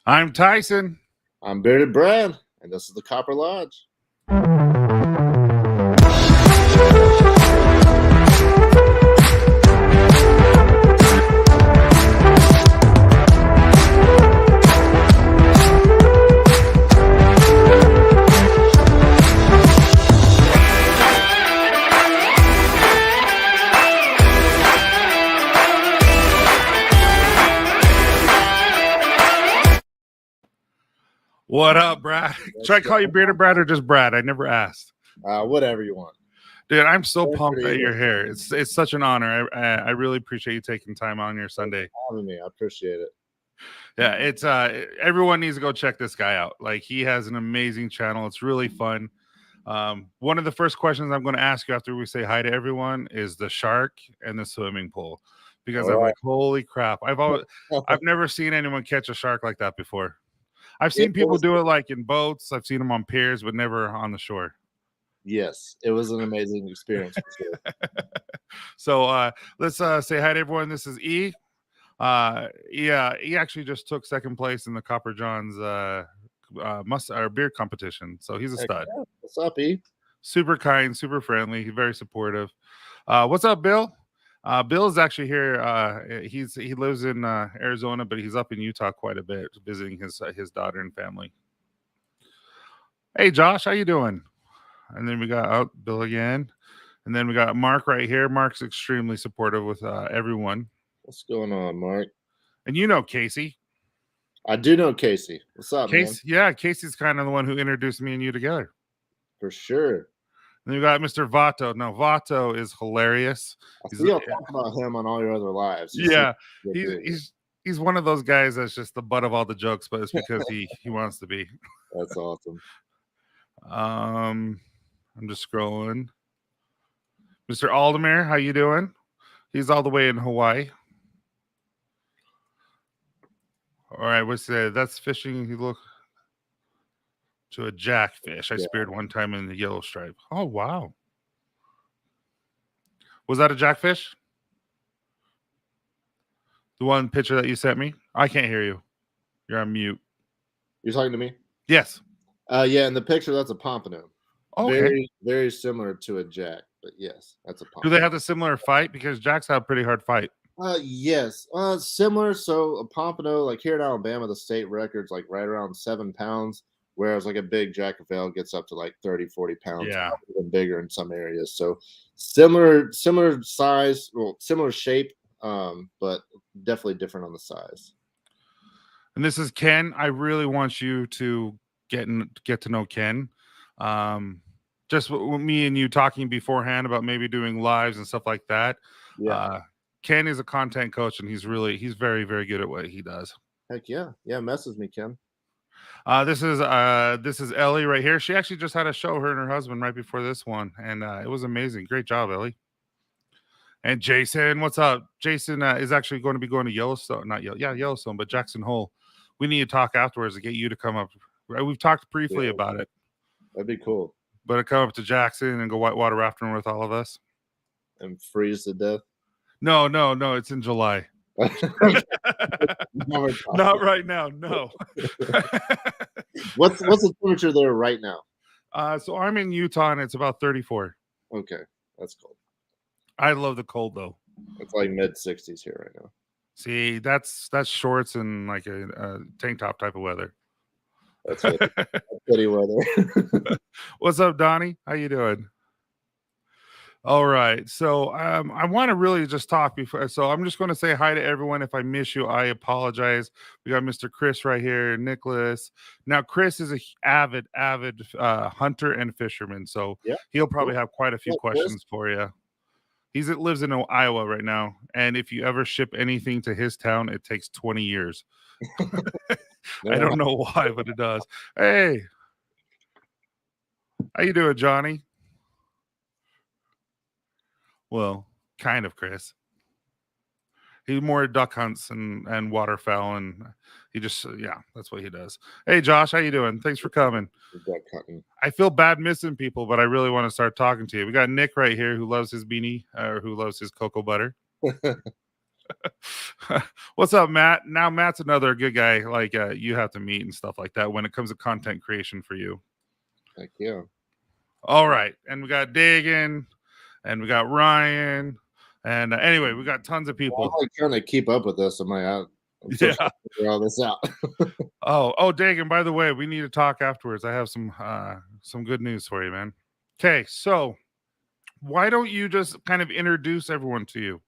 I'm Tyson. I'm Bearded Brad, and this is the Copper Lodge. What up, Brad? Should I call you Bearded Brad or just Brad? I never asked. Whatever you want. Dude, I'm so pumped that you're here. It's such an honor. I really appreciate you taking time on your Sunday. Having me, I appreciate it. Yeah, it's everyone needs to go check this guy out. Like, he has an amazing channel. It's really fun. One of the first questions I'm going to ask you after we say hi to everyone is the shark and the swimming pool, because I'm like, holy crap! I've never seen anyone catch a shark like that before. I've seen people do it like in boats. I've seen them on piers, but never on the shore. Yes, it was an amazing experience. So let's say hi to everyone. This is E. He actually just took second place in the Copper John's beer competition. So he's a stud. Yeah. What's up, E? Super kind, super friendly, very supportive. What's up, Bill? Bill is actually here. He lives in Arizona, but he's up in Utah quite a bit, visiting his daughter and family. Hey, Josh, how you doing? And then we got Bill again, and then we got Mark right here. Mark's extremely supportive with everyone. What's going on, Mark? And you know Casey. I do know Casey. What's up, Casey? Man? Yeah, Casey's kind of the one who introduced me and you together. For sure. And you got Mr. Vato. Now, Vato is hilarious. You'll talk about him on all your other lives. He's one of those guys that's just the butt of all the jokes, but it's because he wants to be. That's awesome. I'm just scrolling. Mr. Aldermere, how you doing? He's all the way in Hawaii. All right, what's that? That's fishing. You look to a jackfish. I speared one time in the yellow stripe. Oh, wow. Was that a jackfish? The one picture that you sent me? I can't hear you. You're on mute. You're talking to me? Yes. Yeah, in the picture, that's a pompano. Oh, okay. Very, very similar to a jack, but yes, that's a pompano. Do they have a similar fight? Because jacks have a pretty hard fight. Yes. Similar. So a pompano, like here in Alabama, the state record's like right around 7 pounds, whereas like a big jack-of-ale gets up to like 30, 40 pounds. Yeah. Even bigger in some areas. So similar size, well, similar shape, but definitely different on the size. And this is Ken. I really want you to get to know Ken. Just with me and you talking beforehand about maybe doing lives and stuff like that. Yeah. Ken is a content coach, and he's very, very good at what he does. Heck yeah. Yeah, message me, Ken. This is Ellie right here. She actually just had a show, her and her husband, right before this one, and it was amazing. Great job, Ellie. And Jason, what's up? Jason is actually going to be going to Yellowstone, Yellowstone, but Jackson Hole. We need to talk afterwards to get you to come up. We've talked briefly about it. That'd be cool. But to come up to Jackson and go whitewater rafting with all of us. And freeze to death? No. It's in July. Not right now. No. What's the temperature there right now? So I'm in Utah, and it's about 34. Okay, that's cold. I love the cold though. It's like mid-60s here right now. See, that's shorts and like a tank top type of weather. That's pretty weather. What's up, Donnie? How you doing? All right. So I want to really just talk before. So I'm just going to say hi to everyone. If I miss you, I apologize. We got Mr. Chris right here, Nicholas. Now, Chris is an avid hunter and fisherman. So he'll probably have quite a few questions for you. He lives in Iowa right now. And if you ever ship anything to his town, it takes 20 years. I don't know why, but it does. Hey. How you doing, Johnny? Well, kind of, Chris. He more duck hunts and waterfowl, and he just that's what he does. Hey, Josh, how you doing? Thanks for coming. Duck hunting. I feel bad missing people, but I really want to start talking to you. We got Nick right here who loves his beanie, or who loves his cocoa butter. What's up, Matt? Now Matt's another good guy like you have to meet and stuff like that when it comes to content creation for you. Thank you. All right, and we got Dagan, and we got Ryan, and anyway, we got tons of I'm people. like trying to keep up with this. I'm still Yeah. trying to figure all this out. Oh, Dagan. By the way, we need to talk afterwards. I have some good news for you, man. Okay, so why don't you just kind of introduce everyone to you,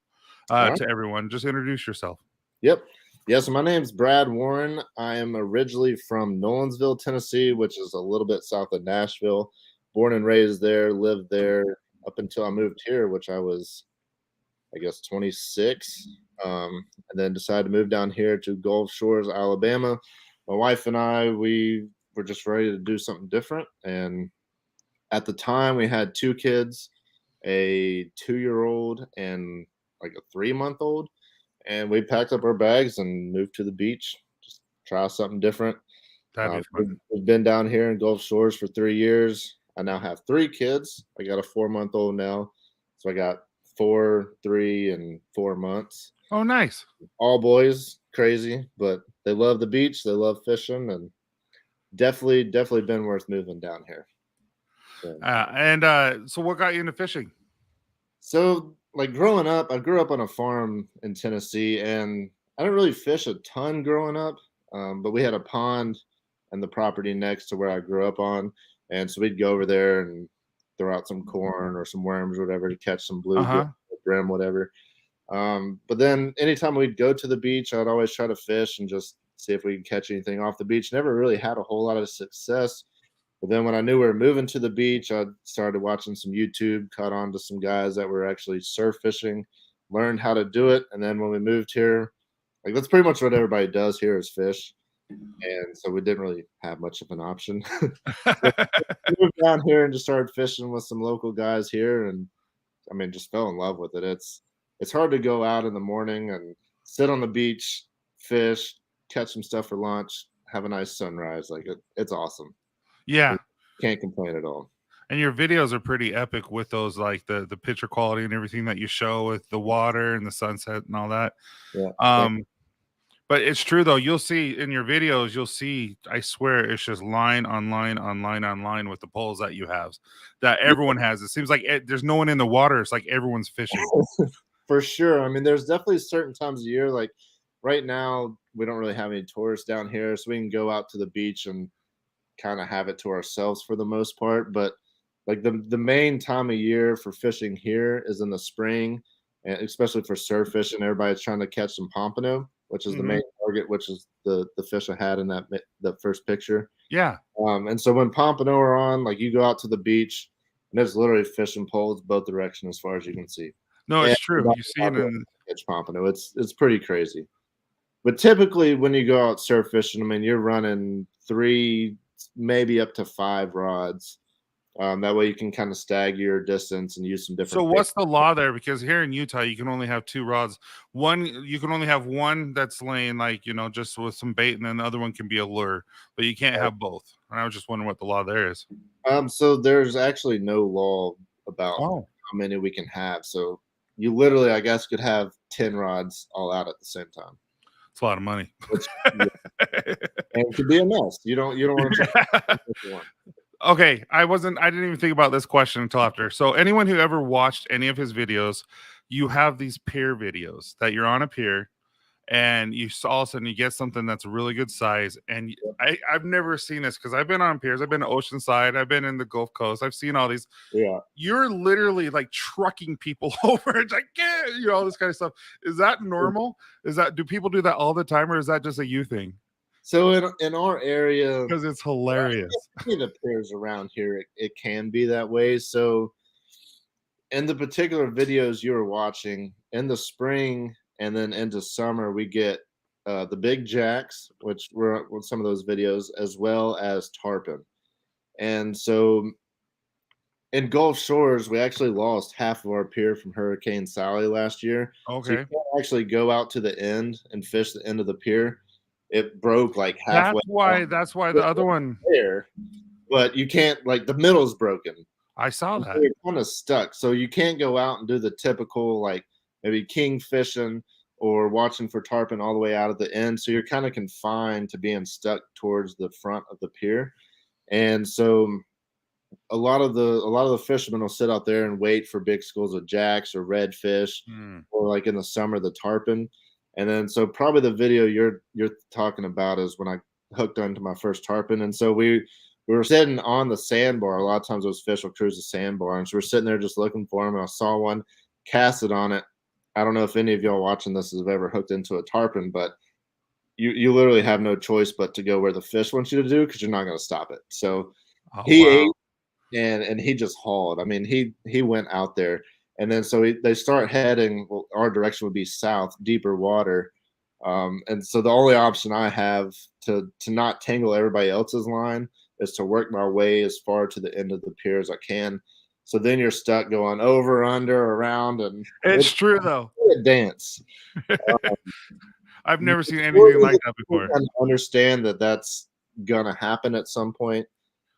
All right. to everyone? Just introduce yourself. Yep. Yeah, so my name's Brad Warren. I am originally from Nolensville, Tennessee, which is a little bit south of Nashville. Born and raised there, lived there up until I moved here, which I was, I guess, 26. And then decided to move down here to Gulf Shores, Alabama. My wife and I, we were just ready to do something different. And at the time, we had two kids, a 2-year-old and like a 3-month-old. And we packed up our bags and moved to the beach, just try something different. That'd be fun. We've been down here in Gulf Shores for 3 years. I now have 3 kids. I got a 4-month-old now. So I got 4, 3, and 4 months. Oh, nice. All boys, crazy, but they love the beach. They love fishing, and definitely been worth moving down here. So what got you into fishing? So, like growing up, I grew up on a farm in Tennessee, and I didn't really fish a ton growing up. But we had a pond and the property next to where I grew up on, and so we'd go over there and throw out some corn or some worms or whatever to catch some bluegill, brim, whatever. But then anytime we'd go to the beach, I'd always try to fish and just see if we could catch anything off the beach. Never really had a whole lot of success. But then when I knew we were moving to the beach, I started watching some YouTube, caught on to some guys that were actually surf fishing, learned how to do it. And then when we moved here, like that's pretty much what everybody does here is fish. And so we didn't really have much of an option. We moved down here and just started fishing with some local guys here. And I mean, just fell in love with it. It's hard to go out in the morning and sit on the beach, fish, catch some stuff for lunch, have a nice sunrise. Like it's awesome. Yeah. Can't complain at all. And your videos are pretty epic with those, like the picture quality and everything that you show with the water and the sunset and all that. Yeah. But it's true though. You'll see in your videos, I swear it's just line on line on line on line with the poles that you have, that everyone has. It seems like there's no one in the water. It's like everyone's fishing. For sure. I mean, there's definitely certain times of year, like right now, we don't really have any tourists down here, so we can go out to the beach and kind of have it to ourselves for the most part. But like the main time of year for fishing here is in the spring, and especially for surf fishing, everybody's trying to catch some pompano, which is the main target, which is the fish I had in that first picture. Yeah. And so when pompano are on, like you go out to the beach and there's literally fishing poles both directions as far as you can see. No, it's true. You see it in catch pompano. It's pretty crazy. But typically when you go out surf fishing, I mean, you're running 3, maybe up to 5 rods. That way you can kind of stagger your distance and use some different. So what's the law there? Because here in Utah, you can only have 2 rods. You can only have one that's laying like, just with some bait, and then the other one can be a lure, but you can't have both. And I was just wondering what the law there is. So there's actually no law about how many we can have. So you literally, I guess, could have 10 rods all out at the same time. It's a lot of money. And it could be a mess. You don't want to one. Okay, I didn't even think about this question until after. So anyone who ever watched any of his videos, you have these pier videos that you're on a pier and all of a sudden you get something that's a really good size. And I've never seen this because I've been on piers. I've been to Oceanside. I've been in the Gulf Coast. I've seen all these. Yeah. You're literally like trucking people over. It's like, all this kind of stuff. Is that normal? Do people do that all the time, or is that just a you thing? So in our area, because it's hilarious. The piers around here, it can be that way. So in the particular videos you were watching, in the spring and then into summer, we get the big jacks, which were with some of those videos, as well as tarpon. And so in Gulf Shores, we actually lost half of our pier from Hurricane Sally last year. Okay. So you can't actually go out to the end and fish the end of the pier. It broke like halfway. That's why the other one there, but you can't, like the middle's broken. I saw that. You're kind of stuck, so you can't go out and do the typical like maybe king fishing or watching for tarpon all the way out at the end. So you're kind of confined to being stuck towards the front of the pier. And so a lot of the fishermen will sit out there and wait for big schools of jacks or redfish, Mm. or like in the summer the tarpon. And then so probably the video you're talking about is when I hooked onto my first tarpon. And so we were sitting on the sandbar. A lot of times those fish will cruise the sandbar, and so we're sitting there just looking for them. And I saw one, cast it on it. I don't know if any of y'all watching this have ever hooked into a tarpon, but you literally have no choice but to go where the fish wants you to do, because you're not going to stop it. So Oh, he ate, wow. and he just hauled. I mean, he went out there, and then so they start heading. Well, our direction would be south, deeper water, and so the only option I have to not tangle everybody else's line is to work my way as far to the end of the pier as I can. So then you're stuck going over, under, around, and It's it's true though. a dance. I've never seen anything Slowly like the that people before. kind of understand that that's gonna happen at some point.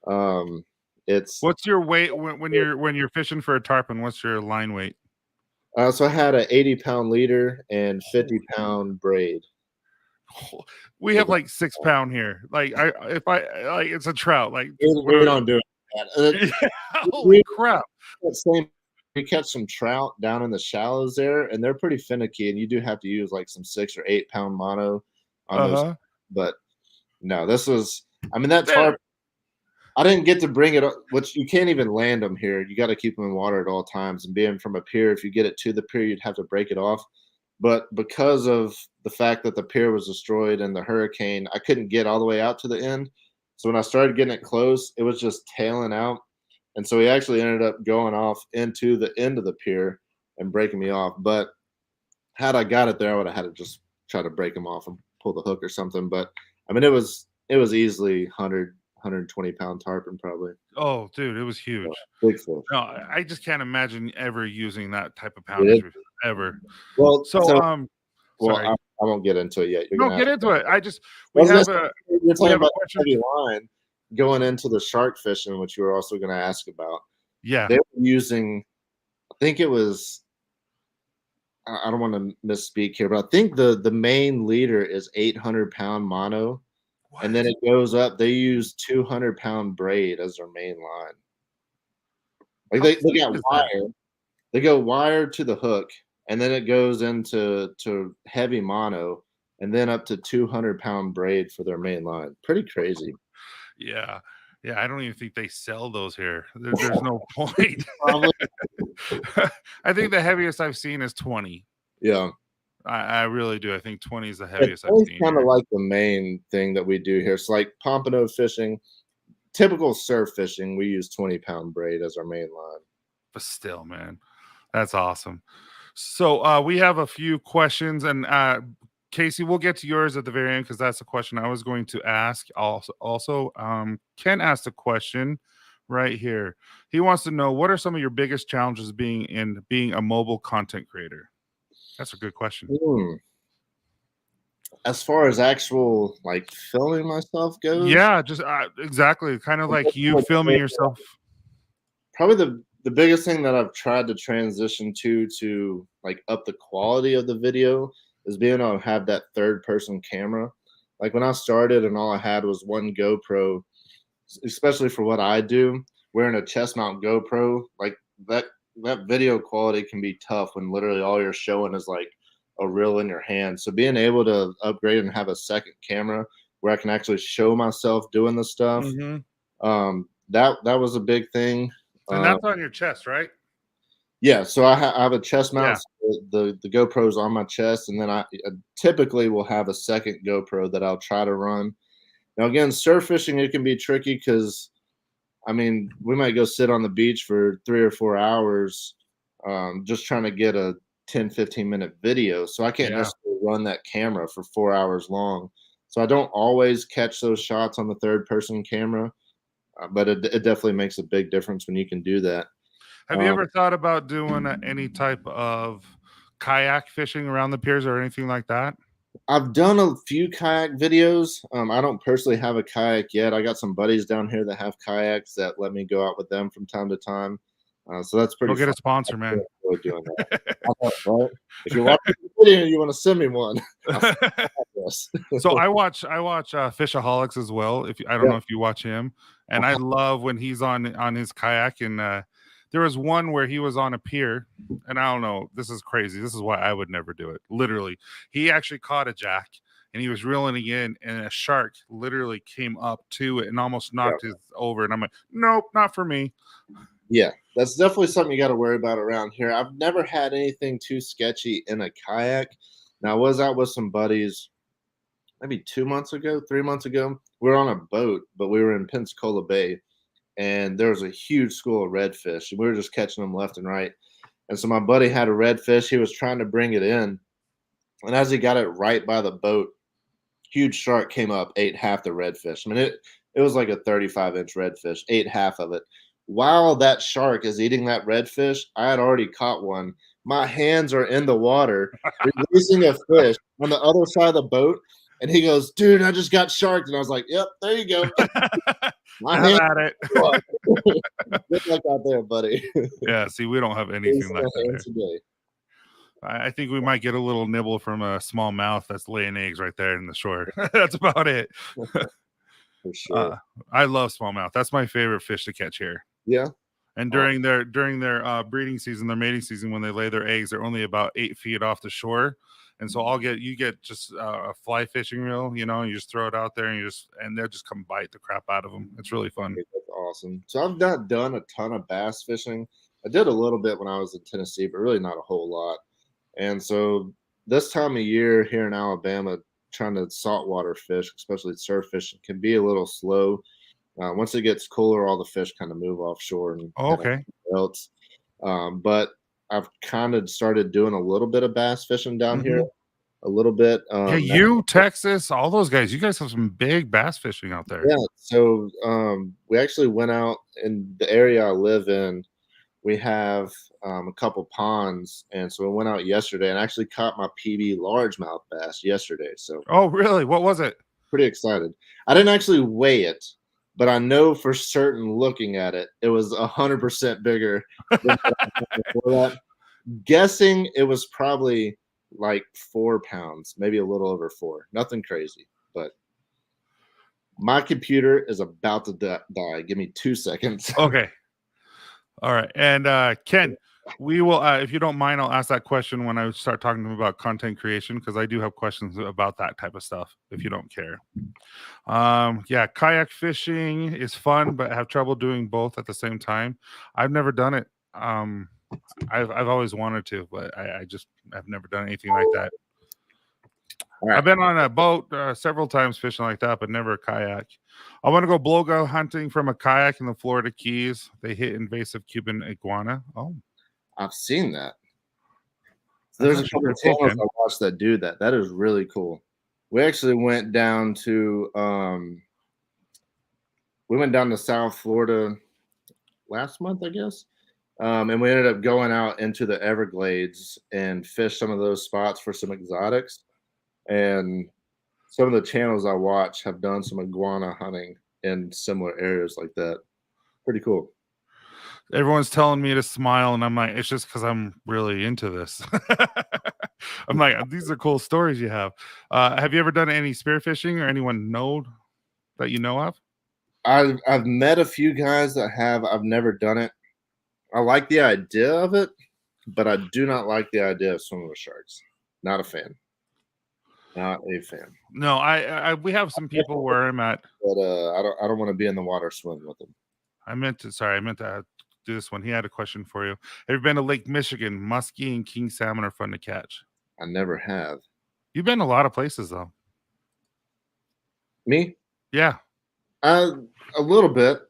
Um, it's What's your weight when you're fishing for a tarpon? What's your line weight? So I had a 80-pound leader and Holy 50-pound braid. We So have like 6 pound here. Like if I like it's a trout. Like what we are don't do that. yeah, holy We crap. same. We catch some trout down in the shallows there, and they're pretty finicky. And you do have to use like some 6 or 8 pound mono on those. Uh-huh. But no, this was. I mean, that That- tarp. I didn't get to bring it up, which you can't even land them here. You got to keep them in water at all times. And being from a pier, if you get it to the pier, you'd have to break it off. But because of the fact that the pier was destroyed in the hurricane, I couldn't get all the way out to the end. So when I started getting it close, it was just tailing out. And so he actually ended up going off into the end of the pier and breaking me off. But had I got it there, I would have had to just try to break him off and pull the hook or something. But I mean, it was easily 120 pound tarpon, probably. oh, dude, it was So, huge. big fish. No, I just can't imagine ever using that type of It is. poundage ever. Well, So so well, sorry. I won't get into it yet. You're No, gonna get ask. into it. I just I we was gonna have say, a you're we talking have a about question. heavy line going into the shark fishing, which you were also going to ask about. Yeah. They were using, I think it was, I don't want to misspeak here, but I think the main leader is 800-pound mono, and then What? it goes up. They use 200-pound braid as their main line. Like How they thick got is that? wire. They go wire to the hook, and then it goes into heavy mono, and then up to 200-pound braid for their main line. Pretty crazy. Yeah. Yeah, I don't even think they sell those here. There's no point. Probably, I think the heaviest I've seen is 20. yeah. I really do. I think 20 is the It's heaviest I've seen kind of here. like the main thing that we do here. It's like pompano fishing, typical surf fishing. We use 20-pound braid as our main line. But still, man, that's awesome. So we have a few questions, and Casey, we'll get to yours at the very end because that's a question I was going to ask. Also, Ken asked a question right here. He wants to know, what are some of your biggest challenges being a mobile content creator? That's a good question. As far as actual like filming myself goes, Yeah, just exactly, kind of like you filming yourself. probably the biggest thing that I've tried to transition to like up the quality of the video is being able to have that third person camera. Like when I started and all I had was one GoPro, especially for what I do, wearing a chest mount GoPro, like that that video quality can be tough when literally all you're showing is like a reel in your hand. So being able to upgrade and have a second camera where I can actually show myself doing the stuff, Mhm. that was a big thing. And that's on your chest, right? Yeah, so I have a chest mount. Yeah. So the GoPro's on my chest, and then I typically will have a second GoPro that I'll try to run. Now, again, surf fishing, it can be tricky because, I mean, we might go sit on the beach for 3 or 4 hours just trying to get a 10-15 minute video. So I can't Yeah. necessarily run that camera for 4 hours long. So I don't always catch those shots on the third person camera, but it definitely makes a big difference when you can do that. Have you ever thought about doing any type of kayak fishing around the piers or anything like that? I've done a few kayak videos. I don't personally have a kayak yet. I got some buddies down here that have kayaks that let me go out with them from time to time. So that's pretty Go get fun. a sponsor, man. enjoy doing that. I know, right? If you're watching the video and you want to send me one, I'll send this. So I watch Fishaholics as well. I don't Yeah. know if you watch him, and I love when he's on his kayak. And there was one where he was on a pier, and I don't know. This is crazy. This is why I would never do it. Literally, he actually caught a jack, and he was reeling it in, and a shark literally came up to it and almost knocked his over. And I'm like, nope, not for me. Yeah, that's definitely something you got to worry about around here. I've never had anything too sketchy in a kayak. Now, I was out with some buddies maybe 2 months ago, 3 months ago. We were on a boat, but we were in Pensacola Bay, and there was a huge school of redfish, and we were just catching them left and right. And so my buddy had a redfish. He was trying to bring it in, and as he got it right by the boat, huge shark came up, ate half the redfish. I mean, it was like a 35-inch redfish, ate half of it. While that shark is eating that redfish, I had already caught one. My hands are in the water, releasing a fish on the other side of the boat. And he goes, dude, I just got sharked. And I was like, yep, there you go. My Have at it. Good luck out there, buddy. Yeah, see, we don't have anything like that here. I think we might get a little nibble from a smallmouth that's laying eggs right there in the shore. That's about it. For sure. I love smallmouth. That's my favorite fish to catch here. Yeah. And during their breeding season, their mating season, when they lay their eggs, they're only about 8 feet off the shore. And so you get just a fly fishing reel, you know, and you just throw it out there and they'll just come bite the crap out of them. It's really fun. That's awesome. So I've not done a ton of bass fishing. I did a little bit when I was in Tennessee, but really not a whole lot. And so this time of year here in Alabama, trying to saltwater fish, especially surf fishing, can be a little slow. Once it gets cooler, all the fish kind of move offshore and else. But I've kind of started doing a little bit of bass fishing down here, a little bit. Texas, all those guys, you guys have some big bass fishing out there. Yeah. So we actually went out in the area I live in. We have a couple ponds, and so we went out yesterday and actually caught my PB largemouth bass yesterday. So, oh, really? What was it? Pretty excited. I didn't actually weigh it, but I know for certain looking at it, it was 100% bigger than before that. Guessing it was probably like 4 pounds, maybe a little over 4. Nothing crazy, but my computer is about to die. Give me 2 seconds. Okay. All right. And Ken, we will, if you don't mind, I'll ask that question when I start talking to him about content creation, because I do have questions about that type of stuff, if you don't care. Yeah, kayak fishing is fun, but I have trouble doing both at the same time. I've never done it. I've always wanted to, but I've never done anything like that. Right. I've been on a boat several times fishing like that, but never a kayak. I want to go blowgun hunting from a kayak in the Florida Keys. They hit invasive Cuban iguana. Oh, I've seen that. So there's a couple of channels I watched that do that. That is really cool. We actually went down to South Florida last month, I guess. And we ended up going out into the Everglades and fished some of those spots for some exotics. And some of the channels I watch have done some iguana hunting in similar areas like that. Pretty cool. Everyone's telling me to smile, and I'm like, it's just because I'm really into this. I'm like, these are cool stories you have. Have you ever done any spearfishing, or anyone know that you know of? I've met a few guys that have. I've never done it. I like the idea of it, but I do not like the idea of swimming with sharks. Not a fan. Not a fan. No, we have some people where I'm at, but I don't want to be in the water swimming with them. I meant to do this one. He had a question for you. Have you been to Lake Michigan? Muskie and king salmon are fun to catch. I never have. You've been a lot of places though. Me? Yeah. A little bit.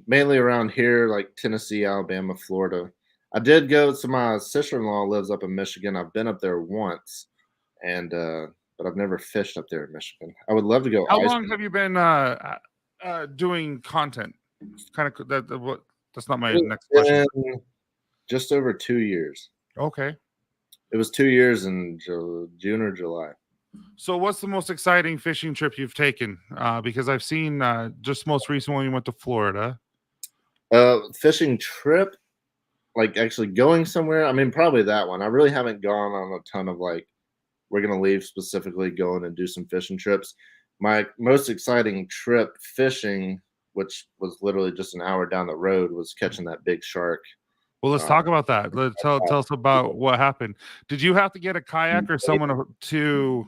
Mainly around here, like Tennessee, Alabama, Florida. I did go to my sister-in-law lives up in Michigan. I've been up there once, and but I've never fished up there in Michigan. I would love to go. How long have you been doing content? Kind of that's not my next question. Just over 2 years. Okay. It was 2 years in June or July. So what's the most exciting fishing trip you've taken? Because I've seen just most recently you went to Florida. Fishing trip. like actually going somewhere, I mean, probably that one. I really haven't gone on a ton of like, we're gonna leave specifically going and do some fishing trips. My most exciting trip fishing, which was literally just an hour down the road, was catching that big shark. Well, let's Uh, talk about that. Tell us about what happened. Did you have to get a kayak or someone to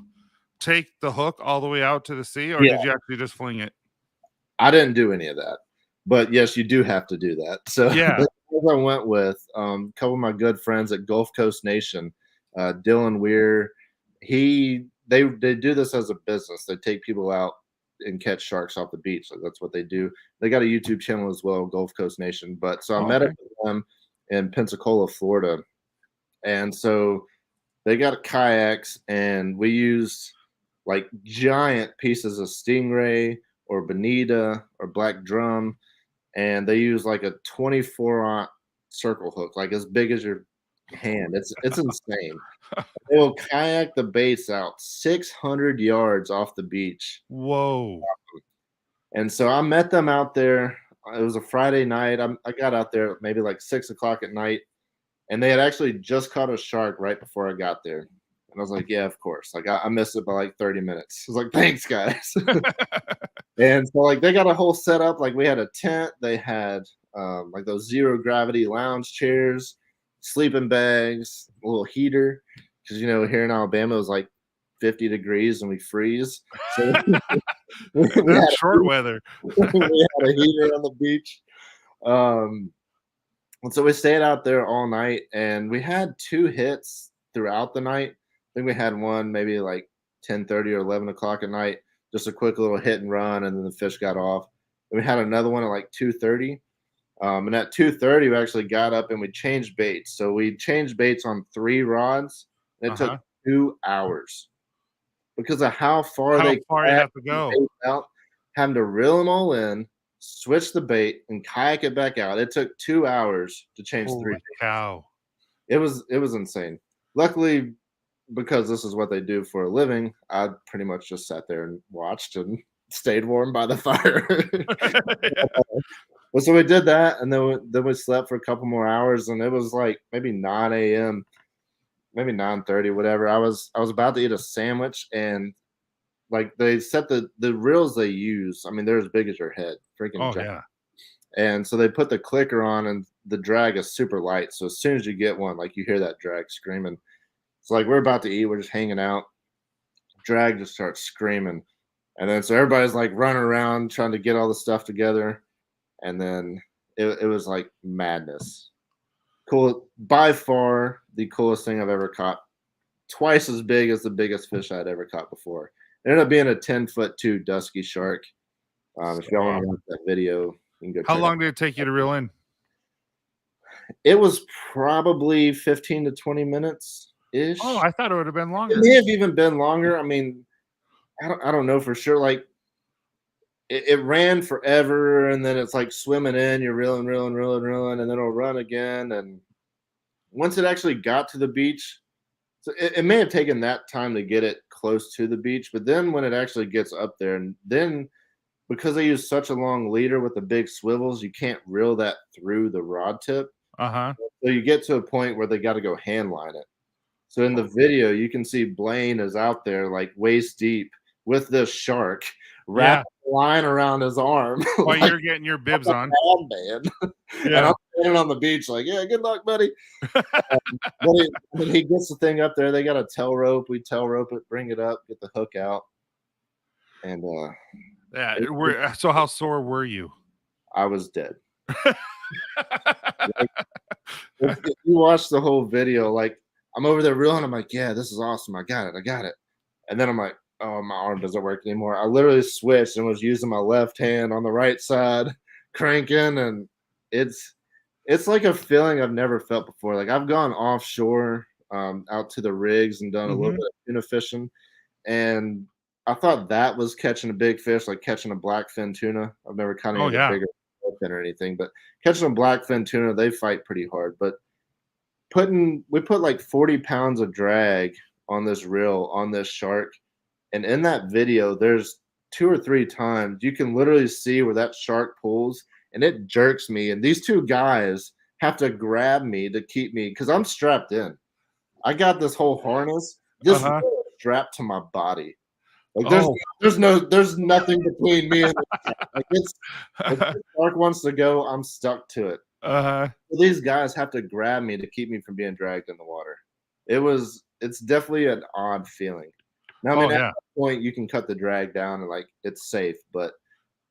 take the hook all the way out to the sea, or yeah, did you actually just fling it? I didn't do any of that, but yes, you do have to do that. So Yeah. the guys I went with, a couple of my good friends at Gulf Coast Nation, Dylan Weir, they do this as a business. They take people out and catch sharks off the beach. Like that's what they do. They got a YouTube channel as well, Gulf Coast Nation. But so I Oh, met up okay. with them in Pensacola, Florida, and so they got kayaks, and we used like giant pieces of stingray or bonita or black drum, and they use like a 24-aught circle hook, like as big as your hand. It's insane. They will kayak the baits out 600 yards off the beach. Whoa. And so I met them out there. It was a Friday night. I got out there maybe like 6 o'clock at night, and they had actually just caught a shark right before I got there. And I was like, yeah, of course. Like I missed it by like 30 minutes. I was like, thanks, guys. And so like they got a whole setup. Like we had a tent. They had like those zero gravity lounge chairs, sleeping bags, a little heater. Because here in Alabama it was like 50 degrees and we freeze. So we had, That's short weather. we had a heater on the beach. And so we stayed out there all night, and we had 2 hits throughout the night. I think we had one maybe like 10:30 or 11 o'clock at night, just a quick little hit and run, and then the fish got off. And we had another one at like 2:30. And at 2:30, we actually got up and we changed baits. So we changed baits on 3 rods. And it took 2 hours because of how far How they far you have to go. baits out, having to reel them all in, switch the bait, and kayak it back out. It took 2 hours to change 3 Holy baits. cow. It was insane. Luckily, because this is what they do for a living, I pretty much just sat there and watched and stayed warm by the fire. Well, so we did that, and then we slept for a couple more hours, and it was like maybe 9 a.m., maybe 9:30, whatever. I was about to eat a sandwich, and like they set the reels they use. I mean, they're as big as your head, freaking Oh, giant. yeah. And so they put the clicker on, and the drag is super light. So as soon as you get one, like you hear that drag screaming. It's like we're about to eat, we're just hanging out. Drag just starts screaming, and then so everybody's like running around trying to get all the stuff together, and then it was like madness. Cool, by far the coolest thing I've ever caught. Twice as big as the biggest fish I'd ever caught before. It ended up being a 10'2" dusky shark. If y'all want to watch that video, you can go. How long did it take you to reel in? It was probably 15 to 20 minutes ish. Oh, I thought it would have been longer. It may have even been longer. I mean, I don't know for sure. Like it ran forever, and then it's like swimming in. You're reeling, and then it'll run again. And once it actually got to the beach, so it may have taken that time to get it close to the beach. But then when it actually gets up there, and then because they use such a long leader with the big swivels, you can't reel that through the rod tip. Uh-huh. So you get to a point where they got to go hand line it. So in the video, you can see Blaine is out there like waist deep with this shark, wrapped a line around his arm while like you're getting your bibs on. man. And I'm standing on the beach like, yeah, good luck, buddy. When he gets the thing up there, they got a tail rope. We tail rope it, bring it up, get the hook out, and yeah. So how sore were you? I was dead. Like, if you watch the whole video, like I'm over there reeling, I'm like, yeah, this is awesome. I got it. And then I'm like, oh, my arm doesn't work anymore. I literally switched and was using my left hand on the right side, cranking, and it's like a feeling I've never felt before. Like I've gone offshore, out to the rigs and done a little bit of tuna fishing, and I thought that was catching a big fish, like catching a blackfin tuna. I've never caught any of the bigger fin or anything, but catching a blackfin tuna, they fight pretty hard. But we put like 40 pounds of drag on this reel on this shark, and in that video, there's 2 or 3 times you can literally see where that shark pulls and it jerks me. And these 2 guys have to grab me to keep me because I'm strapped in. I got this whole harness, this Uh-huh. rope strapped to my body. Like Oh. there's nothing between me and the like it's if the shark wants to go, I'm stuck to it. Uh-huh. So these guys have to grab me to keep me from being dragged in the water. It's definitely an odd feeling. Now, I Oh, mean, at yeah. that point, you can cut the drag down and like it's safe, but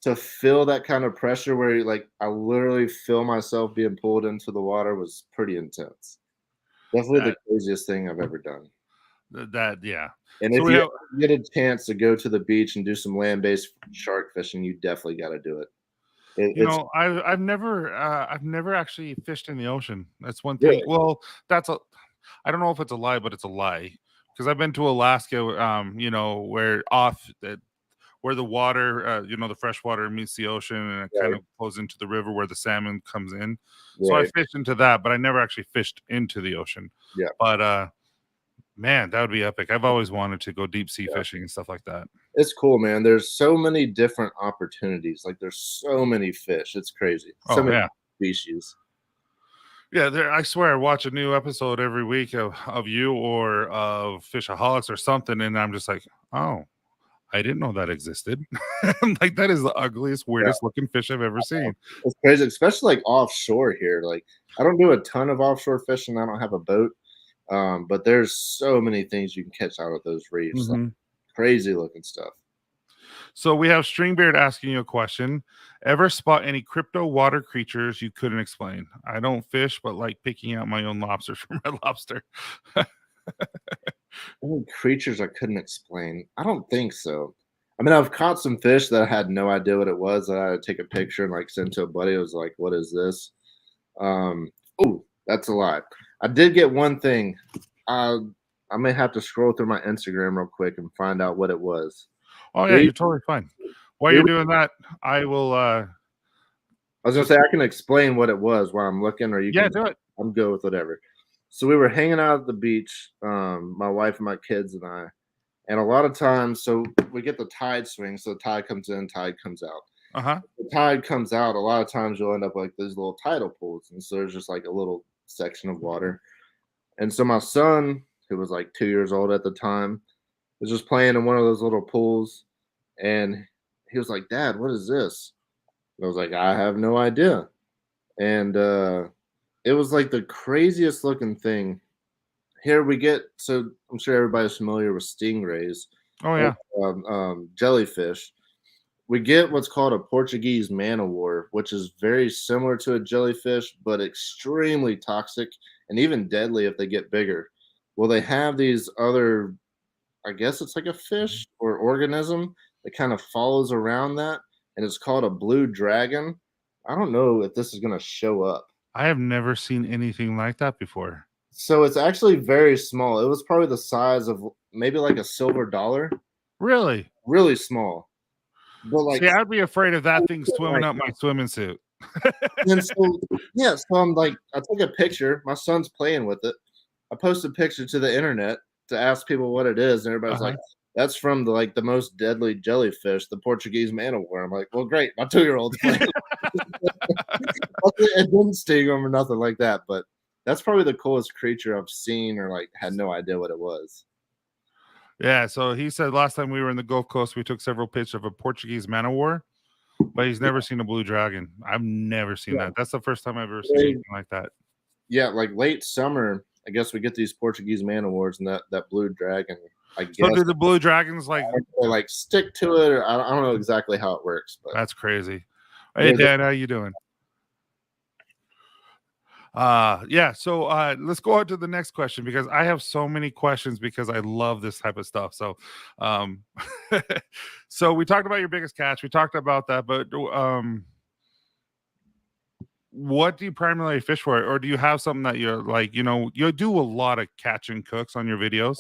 to feel that kind of pressure where like I literally feel myself being pulled into the water was pretty intense. Definitely the That craziest thing I've ever done. yeah. And So if we you have ever get a chance to go to the beach and do some land-based shark fishing, you definitely got to do it. It's I've never actually fished in the ocean. That's one thing. really Well, that's a I don't know if it's a lie, but it's a lie. Because I've been to Alaska, where the water, the fresh water meets the ocean and it kind right, of flows into the river where the salmon comes in. So I right, fished into that, but I never actually fished into the ocean. yeah, But man, that would be epic. I've always wanted to go deep sea yeah. fishing and stuff like that. It's cool, man. There's so many different opportunities. Like there's so many fish. It's crazy. So Oh many yeah. species. Yeah, I swear I watch a new episode every week of you or of Fishaholics or something, and I'm just like, oh, I didn't know that existed. I'm like, that is the ugliest, Yeah, weirdest looking fish I've ever seen. it's crazy, especially like offshore here. Like I don't do a ton of offshore fishing. I don't have a boat. But there's so many things you can catch out of those reefs. Like Mhm. crazy looking stuff. So we have Stringbeard asking you a question. Ever spot any crypto water creatures you couldn't explain? I don't fish, but like picking out my own lobsters from Red Lobster. Any creatures I couldn't explain? I don't think so. I mean, I've caught some fish that I had no idea what it was. That I had to take a picture and like send to a buddy. I was like, "What is this?" Um, oh, that's a lie. I did get one thing. I I may have to scroll through my Instagram real quick and find out what it was. Oh yeah, We you're totally fine. While we you're were, doing that, I will I was gonna just say I can explain what it was while I'm looking, or you yeah, can. do it. I'm good with whatever. So we were hanging out at the beach, my wife and my kids and I, and a lot of times, so we get the tide swing. So the tide comes in, tide comes out. Uh-huh. The tide comes out. A lot of times you'll end up like these little tidal pools, and so there's just like a little section of water. And so my son, who was like 2 years old at the time, was just playing in one of those little pools, and he was like, "Dad, what is this?" And I was like, "I have no idea." And it was like the craziest looking thing. Here we get, so I'm sure everybody's familiar with stingrays, Oh yeah. jellyfish. We get what's called a Portuguese man o' war, which is very similar to a jellyfish, but extremely toxic and even deadly if they get bigger. Well, they have these other, I guess it's like a fish or organism that kind of follows around that, and it's called a blue dragon. I don't know if this is going to show up. I have never seen anything like that before. So it's actually very small. It was probably the size of maybe like a silver dollar, Really? really small. But like, See, I'd be afraid of that thing swimming up my swimming suit. and so yeah, so I'm like, I took a picture. My son's playing with it. I posted a picture to the internet to ask people what it is, and everybody's Uh-huh. like, "That's from the most deadly jellyfish, the Portuguese man o' war." I'm like, "Well, great, my 2-year-old's playing." It didn't sting him or nothing like that, but that's probably the coolest creature I've seen or like had no idea what it was. Yeah, so he said last time we were in the Gulf Coast, we took several pictures of a Portuguese man o' war, but he's never seen a blue dragon. I've never seen Yeah, that. That's the first time I've ever seen anything like that. yeah, like late summer, I guess we get these Portuguese man o' wars and that blue dragon. I So guess do the blue dragons they like stick to it, or I don't know exactly how it works, but that's crazy. Hey yeah, Dan, how you doing? Yeah, so let's go on to the next question because I have so many questions because I love this type of stuff. So um so we talked about your biggest catch, we talked about that, but what do you primarily fish for? Or do you have something that you're like, you do a lot of catch and cooks on your videos.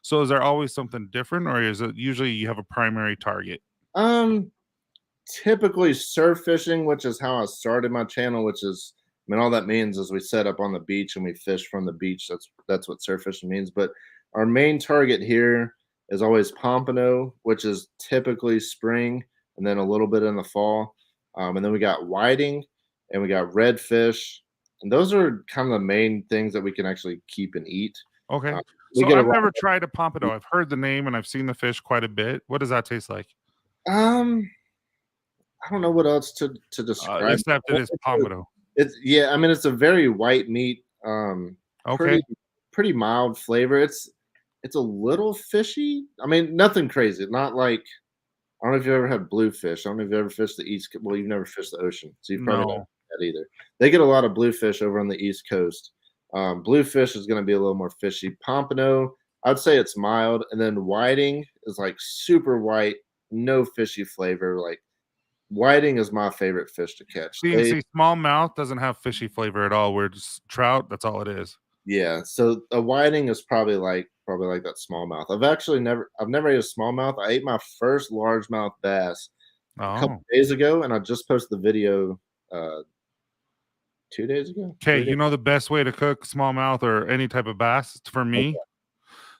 So is there always something different, or is it usually you have a primary target? um, typically surf fishing, which is how I started my channel. Which is, I mean, all that means is we set up on the beach and we fish from the beach. That's what surf fishing means. But our main target here is always pompano, which is typically spring and then a little bit in the fall. And then we got whiting and we got redfish. And those are kind of the main things that we can actually keep and eat. Okay. We So get a I've lot. never tried a pompano. I've heard the name and I've seen the fish quite a bit. What does that taste like? I don't know what else to describe. Except it is pompano. It's yeah, I mean it's a very white meat, Okay. pretty mild flavor. It's a little fishy. I mean, nothing crazy. Not like I don't know if you ever had bluefish. I don't know if you ever fished the East. Well, you've never fished the ocean, so you've probably not No. had that either. They get a lot of bluefish over on the East Coast. Bluefish is going to be a little more fishy. Pompano, I'd say it's mild, and then whiting is like super white, no fishy flavor. Like whiting is my favorite fish to catch. See, smallmouth doesn't have fishy flavor at all. We're just trout. That's all it is. Yeah, so a whiting is probably like that smallmouth. I've never ate a smallmouth. I ate my first largemouth bass a couple Oh. days ago, and I just posted the video 2 days ago. Okay, 3 days. you know the best way to cook smallmouth or any type of bass for me?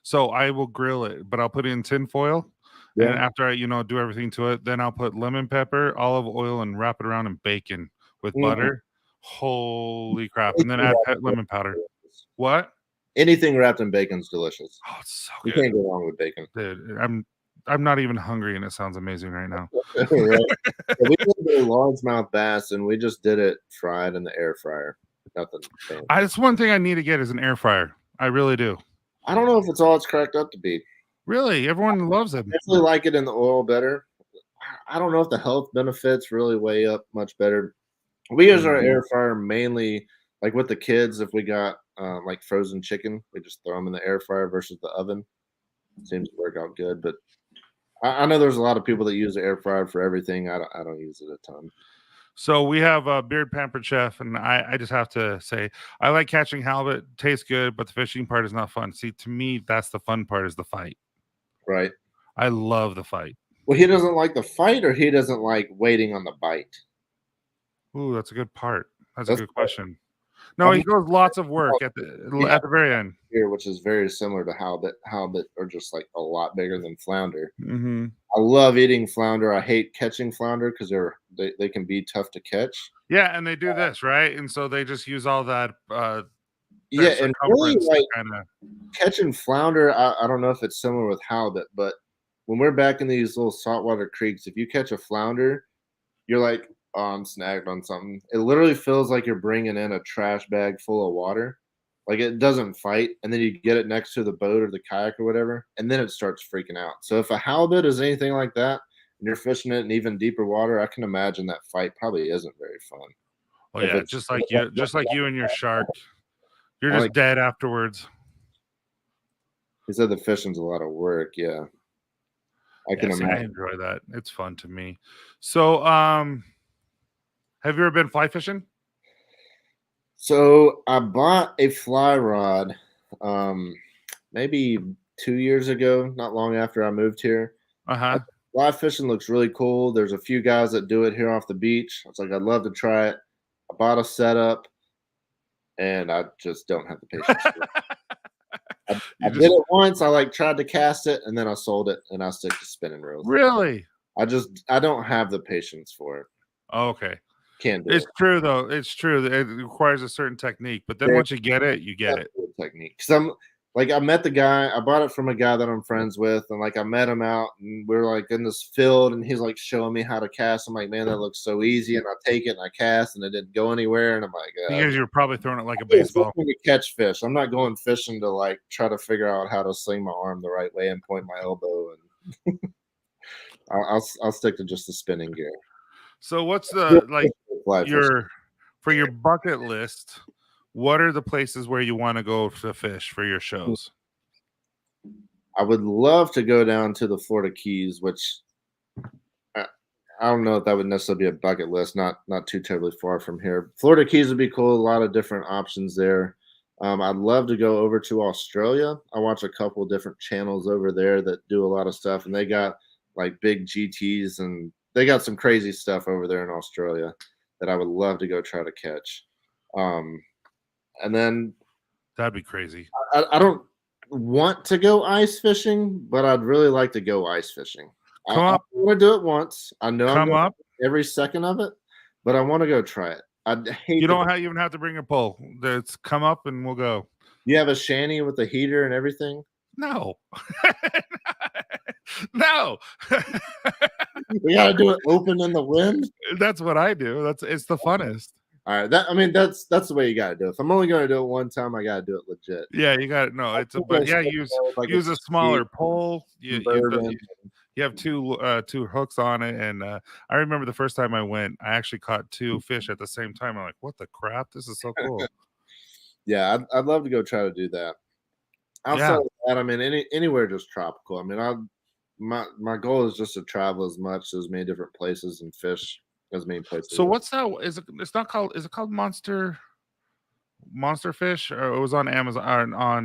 So I will grill it, but I'll put it in tin foil. And Yeah. after I, do everything to it, then I'll put lemon pepper, olive oil, and wrap it around in bacon with Mm. butter. Holy crap. And then Anything add wrapped in lemon bacon's powder. delicious. What? Anything wrapped in bacon's delicious. Oh, it's so You good. can't go wrong with bacon. Dude, I'm not even hungry and it sounds amazing right now. Right? So we did a largemouth bass, and we just did it fried in the air fryer. Nothing fancy. That's one thing I need to get is an air fryer. I really do. I don't know if it's all it's cracked up to be. Really, everyone loves it. I definitely like it in the oil better. I don't know if the health benefits really weigh up much better. We use our air fryer mainly like with the kids. If we got like frozen chicken, we just throw them in the air fryer versus the oven. Seems to work out good, but I know there's a lot of people that use the air fryer for everything. I don't use it a ton. So we have a beard pampered chef, and I just have to say I like catching halibut. Tastes good, but the fishing part is not fun. See, to me, that's the fun part is the fight. Right. I love the fight. Well, he doesn't like the fight, or he doesn't like waiting on the bite. Ooh, that's a good part. That's a That's good question. No, he goes lots of work at the very end. Here, which is very similar to halibut. Halibut are just like a lot bigger than flounder. Mm-hmm. I love eating flounder. I hate catching flounder because they can be tough to catch. Yeah, and they do this right, and so they just use all that. Yeah, and really like kinda... catching flounder. I don't know if it's similar with halibut, but when we're back in these little saltwater creeks, if you catch a flounder, you're like, oh, I'm snagged on something. It literally feels like you're bringing in a trash bag full of water. Like it doesn't fight, and then you get it next to the boat or the kayak or whatever, and then it starts freaking out. So if a halibut is anything like that, and you're fishing it in even deeper water, I can imagine that fight probably isn't very fun. Oh yeah, just like you and your shark, you're just dead afterwards. He said the fishing's a lot of work. Yeah, I can imagine. I enjoy that. It's fun to me. So, have you ever been fly fishing? So I bought a fly rod maybe 2 years ago, not long after I moved here. Uh-huh. Fly fishing looks really cool. There's a few guys that do it here off the beach. I was like, I'd love to try it. I bought a setup, and I just don't have the patience for it. I did it once. I tried to cast it, and then I sold it, and I stick to spinning reels. Really? I don't have the patience for it. Oh, okay. Can't do it. It's true though. It's true. It requires a certain technique, but then once you get it, you get it. Technique. Because I met the guy. I bought it from a guy that I'm friends with, and I met him out, and we were in this field, and he's showing me how to cast. I'm like, man, that looks so easy, and I take it and I cast, and it didn't go anywhere, and I'm like, because you're probably throwing it like a baseball. I'm to catch fish. I'm not going fishing to try to figure out how to sling my arm the right way and point my elbow, and I'll stick to just the spinning gear. So what's the for your bucket list? What are the places where you want to go to fish for your shows? I would love to go down to the Florida Keys, which I don't know if that would necessarily be a bucket list. Not too terribly far from here. Florida Keys would be cool. A lot of different options there. I'd love to go over to Australia. I watch a couple of different channels over there that do a lot of stuff, and they got big GTs, and they got some crazy stuff over there in Australia that I would love to go try to catch. And then that'd be crazy. I don't want to go ice fishing, but I'd really like to go ice fishing. I want to do it once. I know I'm going every second of it, but I want to go try it. I hate You don't even have to bring a pole. Let's come up and we'll go. You have a shanty with a heater and everything? No. No. We gotta do it open in the wind? That's what I do. It's the funnest. Alright, that's the way you gotta do it. If I'm only gonna do it one time, I gotta do it legit. Yeah, you got it. No, but yeah, use a smaller pole. Bourbon. You have two hooks on it, and I remember the first time I went, I actually caught 2 fish at the same time. I'm like, what the crap? This is so cool. Yeah, I'd love to go try to do that. Outside Yeah. of that, I mean, anywhere just tropical. I mean, my goal is just to travel as many different places and fish as many places. So what's that? It's not called? Is it called Monster Fish? Or it was on Amazon on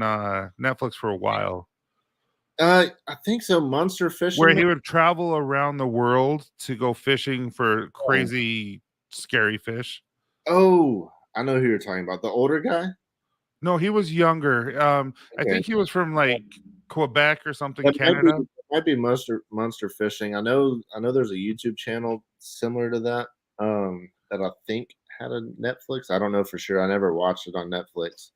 Netflix for a while. I think so. Monster fishing, where he would travel around the world to go fishing for crazy, scary fish. Oh, I know who you're talking about. The older guy? No, he was younger. I think he was from like Quebec or something, That Canada. might be monster fishing. I know there's a YouTube channel similar to that, that I think had a Netflix. I don't know for sure. I never watched it on Netflix.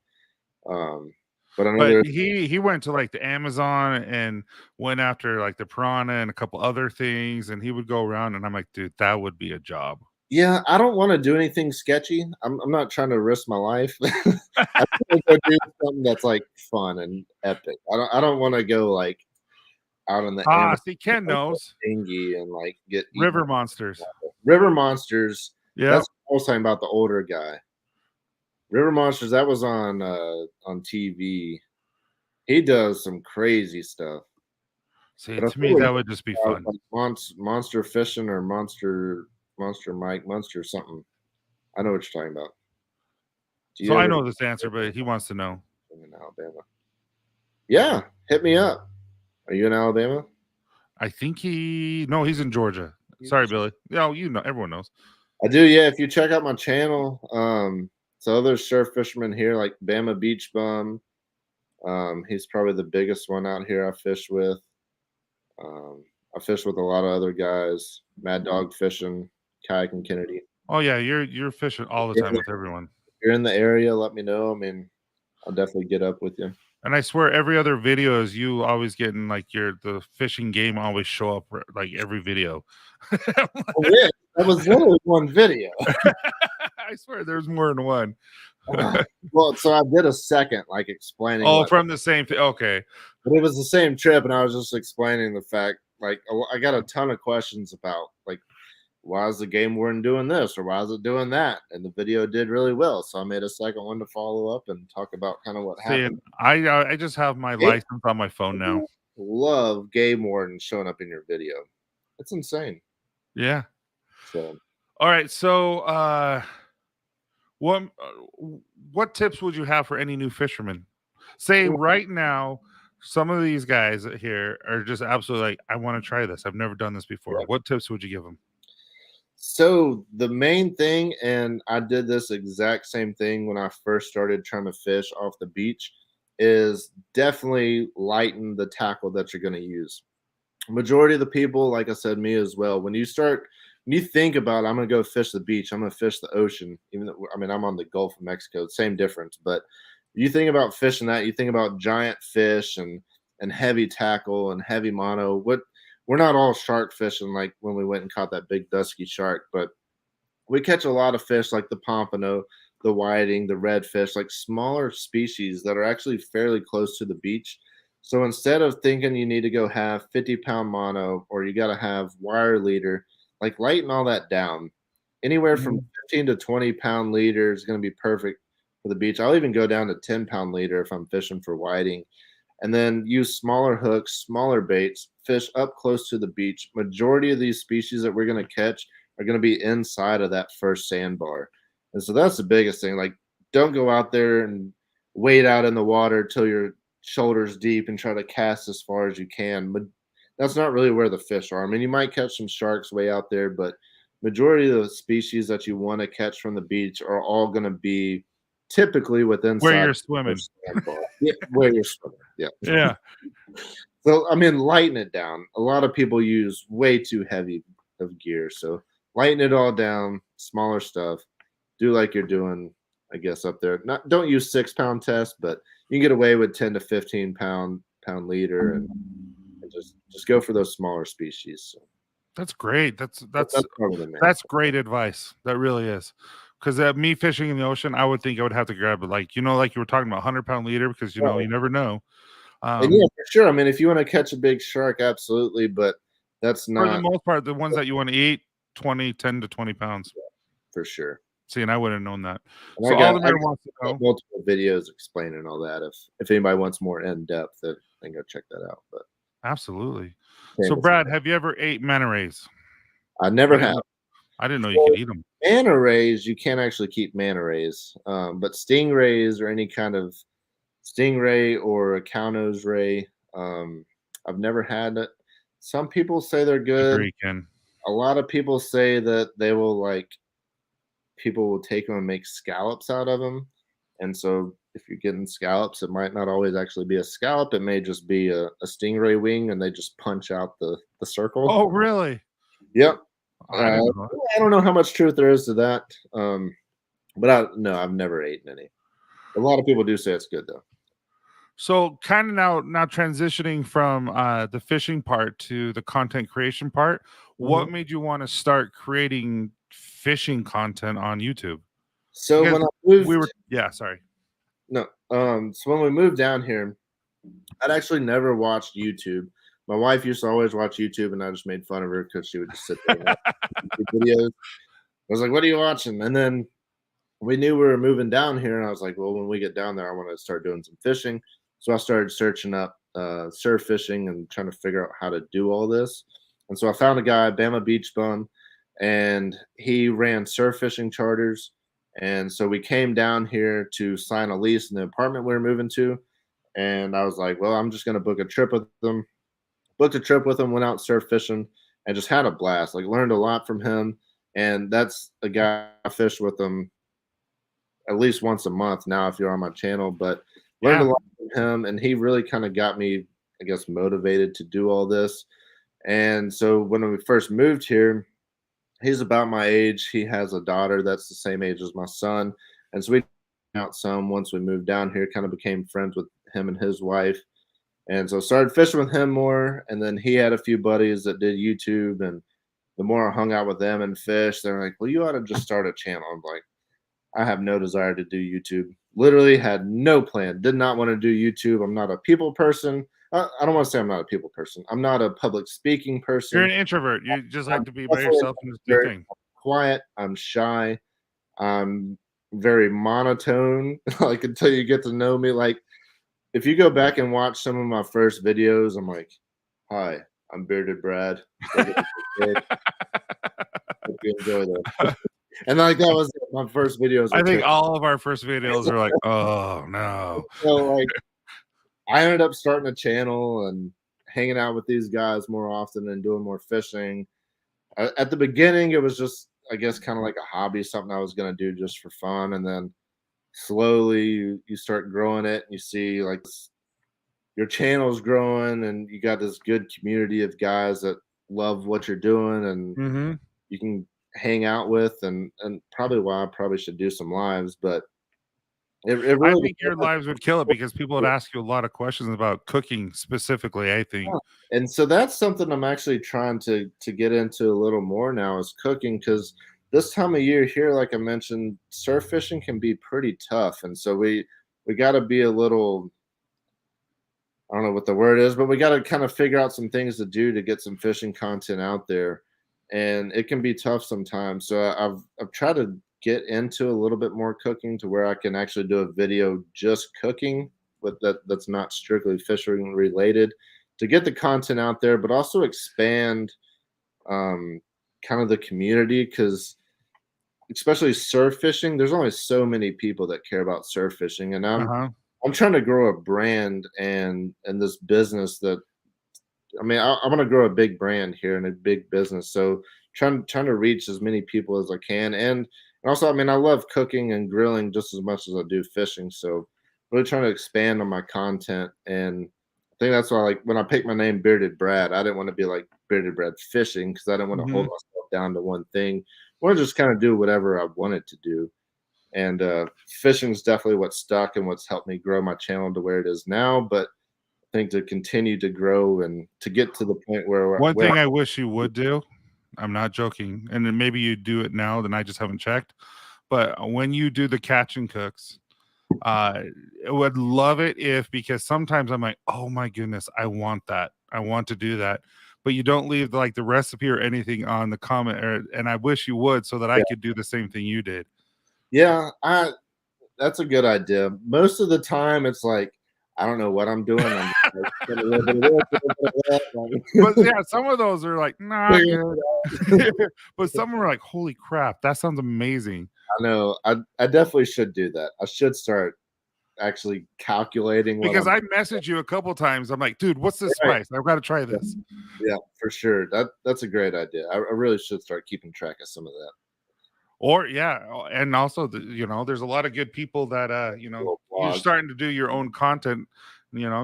But I know But he went to like the Amazon and went after like the piranha and a couple other things, and he would go around, and I'm like, dude, that would be a job. yeah, I don't want to do anything sketchy. I'm not trying to risk my life. I want to go do something that's like fun and epic. I don't want to go like out in the Amazon See, Ken knows dinghy and like get river monsters. River monsters. Yeah, that's what I was talking about. The older guy. River monsters. That was on TV. He does some crazy stuff. See, to me, that would just be fun. Like monster fishing or monster Mike, monster something. I know what you're talking about. So I know this answer, but he wants to know. In Alabama. Yeah, hit me up. Are you in Alabama? I think he's in Georgia. Sorry, Billy. Yeah, everyone knows. I do, yeah. If you check out my channel, so other surf fishermen here, like Bama Beach Bum. He's probably the biggest one out here I fish with. I fish with a lot of other guys. Mad Dog Fishing, Kayak and Kennedy. Oh yeah, you're fishing all the time with everyone. If you're in the area, let me know. I mean, I'll definitely get up with you. And I swear, every other video is you always getting like the fishing game always show up like every video. Yeah, that was literally one video. I swear, there's more than one. Well, so I did a second, like explaining. Oh, from the same thing. Okay, but it was the same trip, and I was just explaining the fact. Like, I got a ton of questions about like, why is the game warden doing this or why is it doing that? And the video did really well, so I made a second one to follow up and talk about kind of what happened. I just have my license on my phone now. Love game warden showing up in your video. It's insane. Yeah. So, all right. So, what tips would you have for any new fisherman? Say right now, some of these guys here are just absolutely like, I want to try this. I've never done this before. Yeah. What tips would you give them? So the main thing, and I did this exact same thing when I first started trying to fish off the beach, is definitely lighten the tackle that you're going to use. Majority of the people, like I said, me as well, when you think about, I'm going to go fish the beach, I'm going to fish the ocean, even though, I mean, I'm on the Gulf of Mexico, same difference. But you think about fishing that, you think about giant fish and heavy tackle and heavy mono. We're not all shark fishing like when we went and caught that big dusky shark, but we catch a lot of fish like the pompano, the whiting, the redfish, like smaller species that are actually fairly close to the beach. So instead of thinking you need to go have 50-pound mono or you got to have wire leader, like lighten all that down. Anywhere from 15 to 20-pound leader is going to be perfect for the beach. I'll even go down to 10-pound leader if I'm fishing for whiting. And then use smaller hooks, smaller baits, fish up close to the beach. Majority of these species that we're going to catch are going to be inside of that first sandbar. And so that's the biggest thing. Like, don't go out there and wade out in the water till your shoulders deep and try to cast as far as you can. But that's not really where the fish are. I mean, you might catch some sharks way out there, but majority of the species that you want to catch from the beach are all going to be typically within where you're swimming. Yeah, where you're swimming. Yeah. Yeah. So, I mean, lighten it down. A lot of people use way too heavy of gear. So lighten it all down, smaller stuff. do like you're doing, I guess, up there. Don't use 6 pound test, but you can get away with 10 to 15 pound leader, and just go for those smaller species. So That's great. that's probably the main. That's great advice. That really is. Because me fishing in the ocean, I would think I would have to grab it, like you were talking about 100-pound leader, because you never know. And yeah, for sure. I mean, if you want to catch a big shark, absolutely, but that's For the not most part, the ones that you want to eat, 10 to 20 pounds. for sure. See, and I wouldn't have known that. And So I all the got man wants to know. multiple videos explaining all that. If anybody wants more in depth, then go check that out. But Absolutely. So Brad, have you ever ate manta rays? I never have. I didn't know you could eat them. Manta rays, you can't actually keep manta rays, but stingrays or any kind of stingray or a cow nose ray, I've never had it. Some people say they're good. Agree, Ken. A lot of people say that they will people will take them and make scallops out of them. And so if you're getting scallops, it might not always actually be a scallop. It may just be a stingray wing, and they just punch out the circle. Oh, really? Yep. I don't know how much truth there is to that. But I've never eaten any. A lot of people do say it's good though. So kind of now transitioning from the fishing part to the content creation part, what made you want to start creating fishing content on YouTube? So Because when I moved, sorry. No, so when we moved down here, I'd actually never watched YouTube. My wife used to always watch YouTube, and I just made fun of her because she would just sit there and watch YouTube videos. I was like, "What are you watching?" And then we knew we were moving down here, and I was like, "Well, when we get down there, I want to start doing some fishing." So I started searching up surf fishing and trying to figure out how to do all this. And so I found a guy, Bama Beach Bum, and he ran surf fishing charters. And so we came down here to sign a lease in the apartment we were moving to. And I was like, well, I'm just going to book a trip with them. Booked a trip with him, went out surf fishing, and just had a blast. Like, learned a lot from him. And that's a guy I fish with him at least once a month now if you're on my channel. But learned a lot from him, and he really kind of got me, I guess, motivated to do all this. And so when we first moved here, he's about my age. He has a daughter that's the same age as my son. And so we out some once we moved down here, kind of became friends with him and his wife. And so started fishing with him more. And then he had a few buddies that did YouTube. And the more I hung out with them and fished, they're like, well, you ought to just start a channel. I'm like, I have no desire to do YouTube. Literally had no plan. Did not want to do YouTube. I'm not a people person. I don't want to say I'm not a people person. I'm not a public speaking person. You're an introvert. You just like to be by yourself and just do things. Quiet. I'm shy. I'm very monotone. Like, until you get to know me. Like, if you go back and watch some of my first videos, I'm like, hi, I'm Bearded Brad. Hope you enjoy that. And like, that was my first videos. I think all of our first videos are like, oh no. So like, I ended up starting a channel and hanging out with these guys more often and doing more fishing. At the beginning, it was just, I guess, kind of like a hobby, something I was going to do just for fun. And then slowly you start growing it, and you see like your channel's growing, and you got this good community of guys that love what you're doing, and you can hang out with, and probably why I probably should do some lives. But it really, I think your lives would kill it, because people would ask you a lot of questions about cooking specifically, I think. Yeah. And so that's something I'm actually trying to get into a little more now, is cooking, because this time of year here, like I mentioned, surf fishing can be pretty tough. And so we got to be a little, I don't know what the word is, but we got to kind of figure out some things to do to get some fishing content out there. And it can be tough sometimes. So I've tried to get into a little bit more cooking, to where I can actually do a video just cooking with that's not strictly fishing related, to get the content out there, but also expand kind of the community, because especially surf fishing, there's only so many people that care about surf fishing, and I'm trying to grow a brand and this business that, I mean, I want to grow a big brand here and a big business. So trying to reach as many people as I can. And also, I mean, I love cooking and grilling just as much as I do fishing. So really trying to expand on my content. And I think that's why, like, when I picked my name Bearded Brad, I didn't want to be like Bearded Brad Fishing, because I didn't want to hold myself down to one thing. I want to just kind of do whatever I wanted to do. And fishing is definitely what stuck and what's helped me grow my channel to where it is now. But I think to continue to grow and to get to the point One thing I wish you would do, I'm not joking, and then maybe you do it now, then I just haven't checked. But when you do the catch and cooks, I would love it if, because sometimes I'm like, oh my goodness, I want that. I want to do that. But you don't leave like the recipe or anything on the comment, and I wish you would so that I could do the same thing you did. Yeah, that's a good idea. Most of the time, it's like I don't know what I'm doing. I'm just, like, put a little bit of this, a little bit of that, But like, yeah, some of those are like not figure good. But some are like, holy crap, that sounds amazing. I know. I definitely should do that. I should start actually calculating what Because I'm I messaged you a couple times. I'm like, dude, what's this right. spice? I've got to try Yeah, this. yeah, for sure. That's a great idea. I really should start keeping track of some of that. Or yeah, and also there's a lot of good people that Little you're blog. starting to do your own content,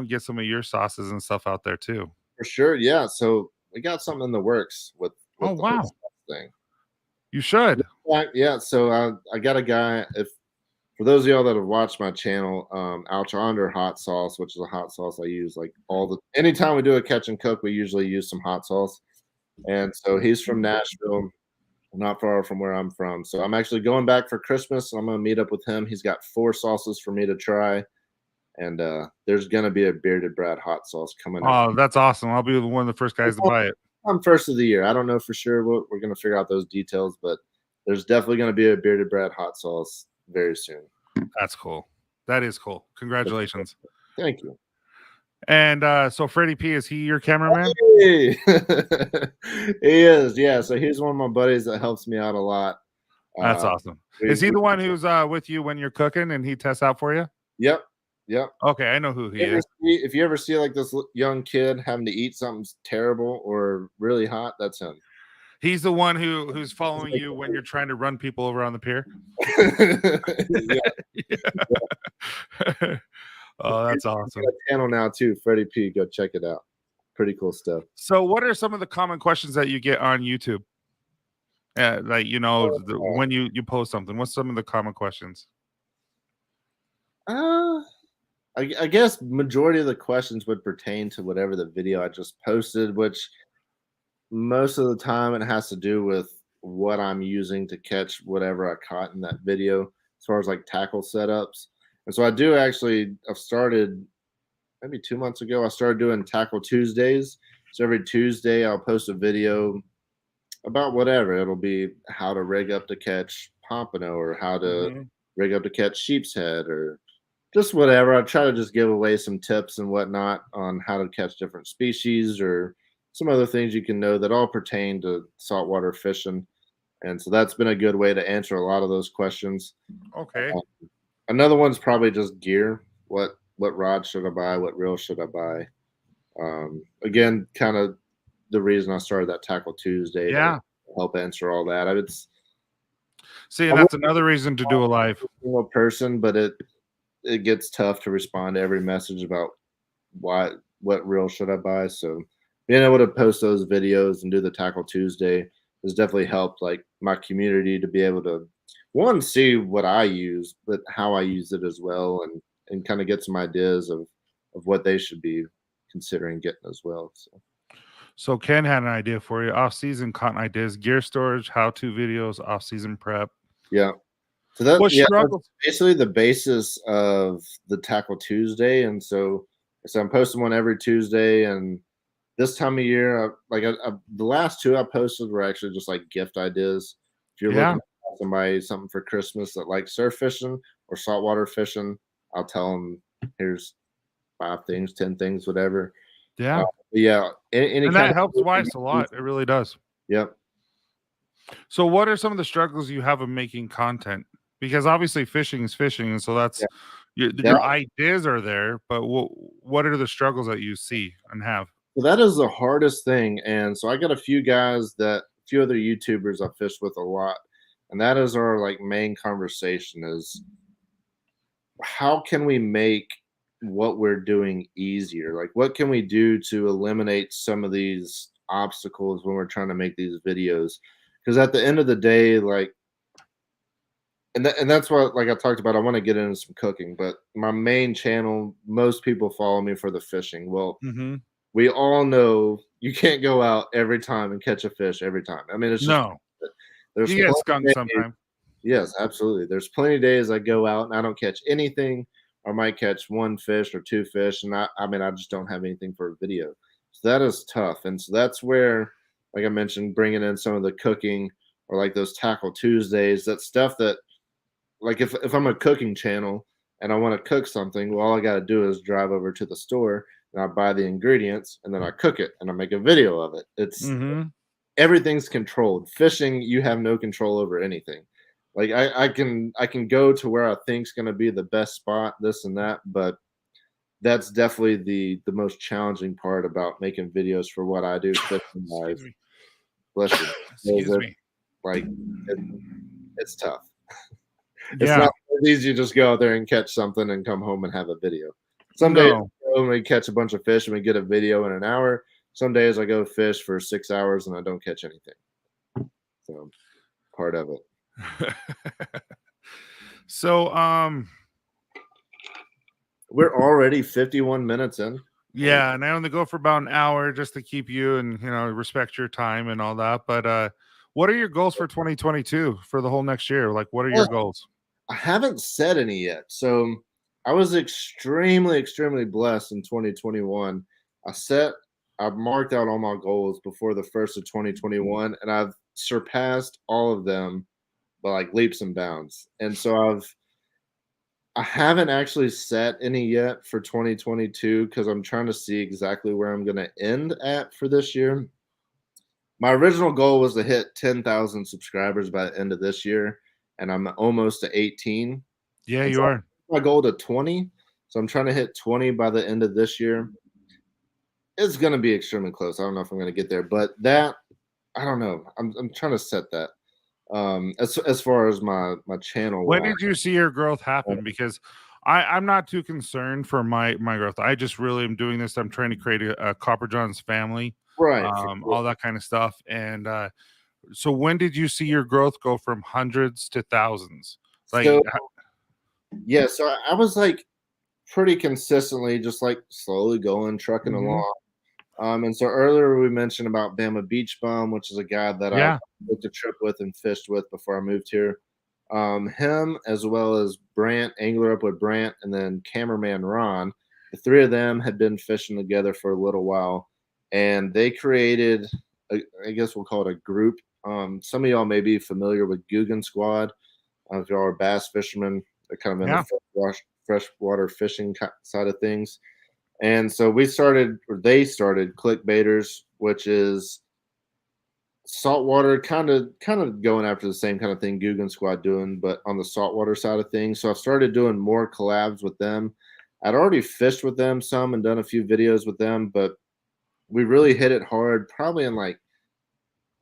get some of your sauces and stuff out there too. For sure. Yeah. So we got something in the works Oh with the whole wow, stuff thing. you should. Yeah. So I got a guy. If for those of y'all that have watched my channel, Alchandra hot sauce, which is a hot sauce I use like anytime we do a catch and cook, we usually use some hot sauce. And so he's from Nashville, not far from where I'm from. So I'm actually going back for Christmas. I'm gonna meet up with him. He's got 4 sauces for me to try, and there's gonna be a bearded Brad hot sauce coming up. Oh, that's awesome. I'll be one of the first guys to buy it. I'm first of the year. I don't know for sure. We're gonna figure out those details, but there's definitely gonna be a bearded Brad hot sauce very soon. That's cool. That is cool. Congratulations. Thank you. And so Freddie P, is he your cameraman? Hey! He is, yeah. So he's one of my buddies that helps me out a lot. That's awesome. Is he the one who's with you when you're cooking and he tests out for you? Yep. Yep. Okay, I know who he is. If you ever see like this young kid having to eat something terrible or really hot, that's him. He's the one who's following you when you're trying to run people over on the pier. Yeah. Oh, that's awesome. Channel now too, Freddie P. Go check it out. Pretty cool stuff. So, what are some of the common questions that you get on YouTube? Like when you post something, what's some of the common questions? I guess majority of the questions would pertain to whatever the video I just posted, which most of the time it has to do with what I'm using to catch whatever I caught in that video, as far as like tackle setups. And so I've started maybe 2 months ago, I started doing Tackle Tuesdays. So every Tuesday I'll post a video about whatever. It'll be how to rig up to catch pompano or how to rig up to catch sheep's head or just whatever. I try to just give away some tips and whatnot on how to catch different species or some other things you can know that all pertain to saltwater fishing. And so that's been a good way to answer a lot of those questions. Okay. Another one's probably just gear. What rod should I buy? What reel should I buy? Again, kind of the reason I started that Tackle Tuesday to help answer all that. That's another reason to do a live. Single person, but it gets tough to respond to every message about what reel should I buy. So being able to post those videos and do the Tackle Tuesday has definitely helped like my community to be able to see what I use, but how I use it as well, and kind of get some ideas of what they should be considering getting as well. So Ken had an idea for you. Off-season content ideas, gear storage, how-to videos, off-season prep. Yeah. So that's basically the basis of the Tackle Tuesday. And so I'm posting one every Tuesday. And this time of year, the last 2 I posted were actually just like gift ideas. If you're looking for somebody something for Christmas that likes surf fishing or saltwater fishing, I'll tell them, here's 5 things, 10 things, whatever. Yeah. Any and that helps wives a lot. It really does. Yep. So what are some of the struggles you have of making content? Because obviously fishing is fishing, and so that's your ideas are there, but what are the struggles that you see and have? Well, that is the hardest thing. And so I got a few other YouTubers I fish with a lot, and that is our like main conversation is how can we make what we're doing easier? Like what can we do to eliminate some of these obstacles when we're trying to make these videos? Because at the end of the day, like and that's what, like I talked about, I want to get into some cooking, but my main channel, most people follow me for the fishing. Well, Mm-hmm. we all know you can't go out every time and catch a fish every time. I mean, it's just No, there's you get plenty skunked of days. sometime. Yes, absolutely. There's plenty of days I go out and I don't catch anything. I might catch one fish or two fish, and I mean, I just don't have anything for a video. So that is tough, and so that's where, like I mentioned, bringing in some of the cooking or like those Tackle Tuesdays, that stuff that, like, if I'm a cooking channel and I want to cook something, well, all I got to do is drive over to the store and I buy the ingredients and then I cook it and I make a video of it. It's Mm-hmm. everything's controlled. Fishing, you have no control over anything. Like I can go to where I think's going to be the best spot, this and that, but that's definitely the most challenging part about making videos for what I do fishing Excuse wise. me. Bless you. Is Excuse it me. like it, it's tough. It's Yeah. not as easy to just go out there and catch something and come home and have a video. Some days No. I go and we catch a bunch of fish and we get a video in an hour. Some days I go fish for 6 hours and I don't catch anything. So part of it. So, We're already 51 minutes in. yeah, and I only go for about an hour just to keep you and respect your time and all that. But what are your goals for 2022 for the whole next year? Like, what are your goals? I haven't said any yet. So I was extremely, extremely blessed in 2021. I set, I've marked out all my goals before the first of 2021, and I've surpassed all of them by like leaps and bounds. And so I haven't actually set any yet for 2022 because I'm trying to see exactly where I'm going to end at for this year. My original goal was to hit 10,000 subscribers by the end of this year, and I'm almost to 18. Yeah, And you so are. my goal to 20. So I'm trying to hit 20 by the end of this year. It's going to be extremely close. I don't know if I'm going to get there, but that I don't know. I'm trying to set that. As far as my channel When wise. did you see your growth happen? Because I'm not too concerned for my growth. I just really am doing this. I'm trying to create a Copper John's family, Right. For sure. all that kind of stuff. And so when did you see your growth go from hundreds to thousands? Like, So yeah, so I was like pretty consistently just like slowly going, trucking mhm. along. And so earlier we mentioned about Bama Beach Bum, which is a guy that I Yeah, booked a trip with and fished with before I moved here. Him as well as Brant, angler up with Brant, and then cameraman Ron. The three of them had been fishing together for a little while, and they created, I guess we'll call it a group. Some of y'all may be familiar with Guggen Squad. If y'all are bass fishermen, they're kind of in yeah. the freshwater fishing side of things. And so we started, or they started clickbaiters, which is saltwater, kind of going after the same kind of thing Guggen Squad doing, but on the saltwater side of things. So I started doing more collabs with them. I'd already fished with them some and done a few videos with them, but we really hit it hard probably in like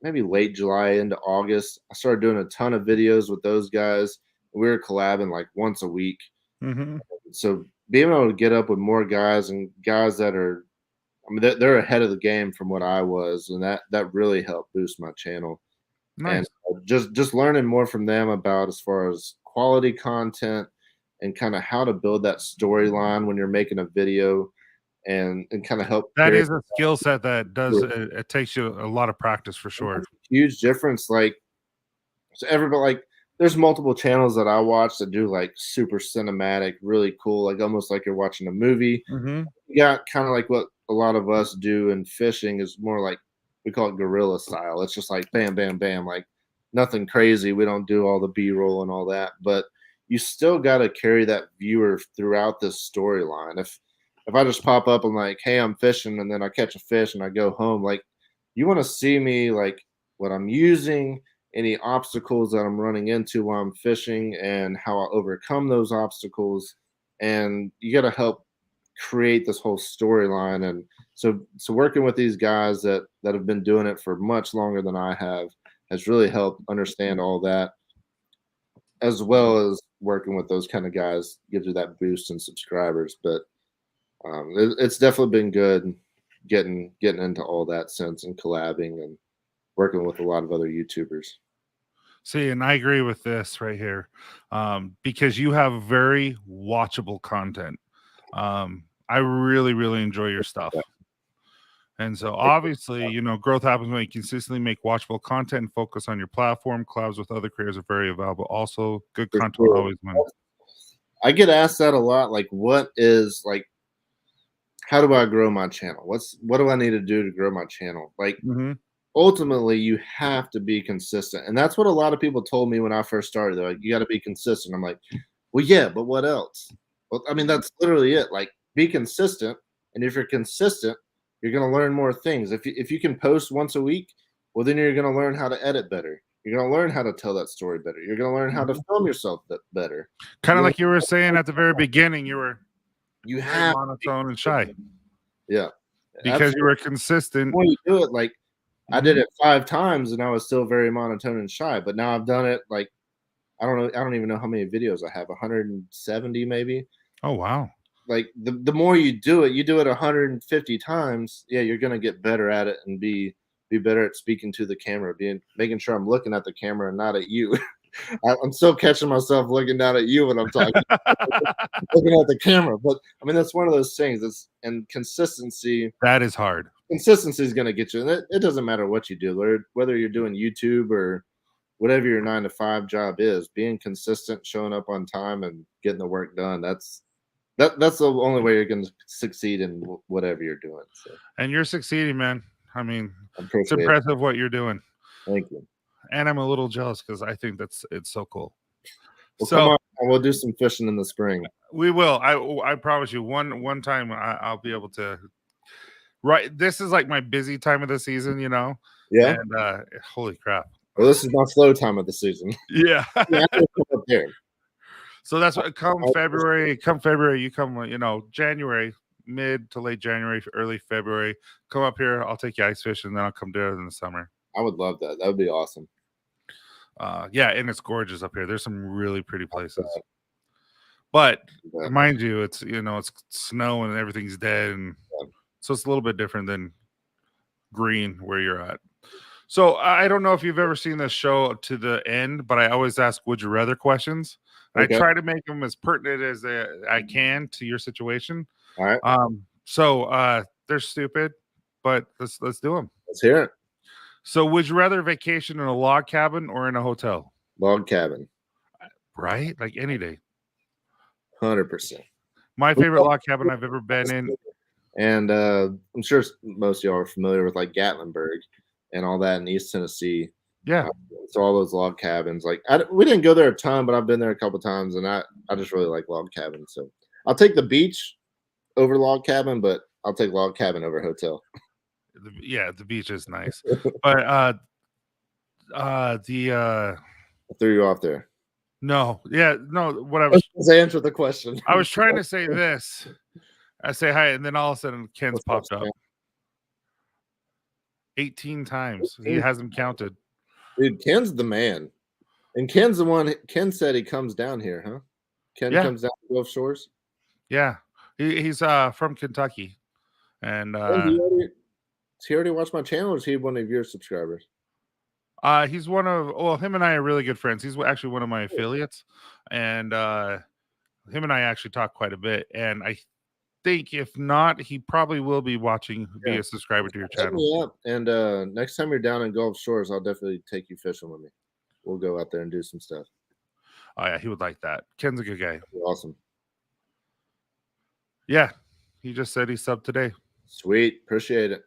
maybe late July into August. I started doing a ton of videos with those guys. We were collabing like once a week. Hmm. So being able to get up with more guys and guys that are, I mean, they're ahead of the game from what I was, and that really helped boost my channel. And Nice. just learning more from them about as far as quality content and kind of how to build that storyline when you're making a video and kind of help That carry is a skill set that does through. it takes you a lot of practice for It sure. makes a huge difference. Like so everybody like there's multiple channels that I watch that do like super cinematic, really cool, like almost like you're watching a movie. Hmm. You got kind of like what a lot of us do in fishing is more like we call it guerrilla style. It's just like bam, bam, bam, like nothing crazy. We don't do all the B-roll and all that, but you still got to carry that viewer throughout this storyline. If I just pop up and like, hey, I'm fishing, and then I catch a fish and I go home, like you want to see me like what I'm using, any obstacles that I'm running into while I'm fishing, and how I overcome those obstacles. And you got to help create this whole storyline. And so working with these guys that have been doing it for much longer than I have has really helped understand all that, as well as working with those kind of guys gives you that boost in subscribers. But it's definitely been good getting into all that sense and collabing and working with a lot of other YouTubers. See, and I agree with this right here, because you have very watchable content. I really, really enjoy your stuff. And so obviously, growth happens when you consistently make watchable content and focus on your platform. Collabs with other creators are very valuable. Also, good For content sure. always wins. I get asked that a lot. Like, how do I grow my channel? What do I need to do to grow my channel? Like, Mhm. ultimately, you have to be consistent, and that's what a lot of people told me when I first started. They're like, "You got to be consistent." I'm like, "Well, yeah, but what else?" Well, I mean, that's literally it. Like, be consistent, and if you're consistent, you're gonna learn more things. If you can post once a week, well, then you're gonna learn how to edit better. You're gonna learn how to tell that story better. You're gonna learn how to film yourself better. Kind of You're like you were saying at the very beginning, you were You very have to be monotone and shy consistent. Yeah, because you absolutely. were The consistent. more you do it, like I did Mhm. it 5 times and I was still very monotone and shy, but now I've done it like I don't know, I don't even know how many videos I have, 170 maybe. Oh, wow. Like the more you do it 150 times, yeah, you're gonna get better at it and be better at speaking to the camera, making sure I'm looking at the camera and not at you. I'm still catching myself looking down at you when I'm talking, looking at the camera. But I mean, that's one of those things. And That is hard. consistency is going to get you. And it doesn't matter what you do, whether you're doing YouTube or whatever your 9 to 5 job is. Being consistent, showing up on time, and getting the work done. That's the only way you're going to succeed in whatever you're doing. So And you're succeeding, man. I mean, I it's appreciate it. impressive what you're doing. Thank you. And I'm a little jealous because I think it's so cool. Well, come So on, we'll do some fishing in the spring. we will. I promise you. One time I'll be able to. Right. This is like my busy time of the season, Yeah. and holy crap. Well, this is my slow time of the season. Yeah. Yeah, I can come up there. So that's what come February, you come, January, mid to late January, early February, come up here. I'll take you ice fishing, and then I'll come down in the summer. I would love that. That would be awesome. Yeah, and it's gorgeous up here. There's some really pretty places. But mind you, it's it's snow and everything's dead, and so it's a little bit different than green where you're at. So I don't know if you've ever seen this show to the end, but I always ask would you rather questions. I Okay. try to make them as pertinent as I can to your situation. All right. So they're stupid, but let's do them. Let's hear it. So would you rather vacation in a log cabin or in a hotel? Log cabin. Right? Like any day. 100%. My favorite log cabin I've ever been in. And I'm sure most of y'all are familiar with like Gatlinburg and all that in East Tennessee. Yeah. So all those log cabins, like we didn't go there a ton, but I've been there a couple times, and I just really like log cabins. So I'll take the beach over log cabin, but I'll take log cabin over hotel. Yeah, the beach is nice. But I threw you off there. no, what Let's answer the question. I was trying to say this. I say hi, and then all of a sudden Ken's popped up. 18 times. He hasn't counted. Dude, Ken's the man. And Ken's the one. Ken said he comes down here, huh? Ken comes down to Gulf Shores. Yeah, he's from Kentucky, and Has he already watched my channel, or is he one of your subscribers? he's him and I are really good friends. He's actually one of my affiliates, and him and I actually talk quite a bit. And I think if not, he probably will be be a subscriber to your channel. Me up. And next time you're down in Gulf Shores, I'll definitely take you fishing with me. We'll go out there and do some stuff. Oh yeah, he would like that. Ken's a good guy. Awesome. Yeah, he just said he subbed today. Sweet, appreciate it.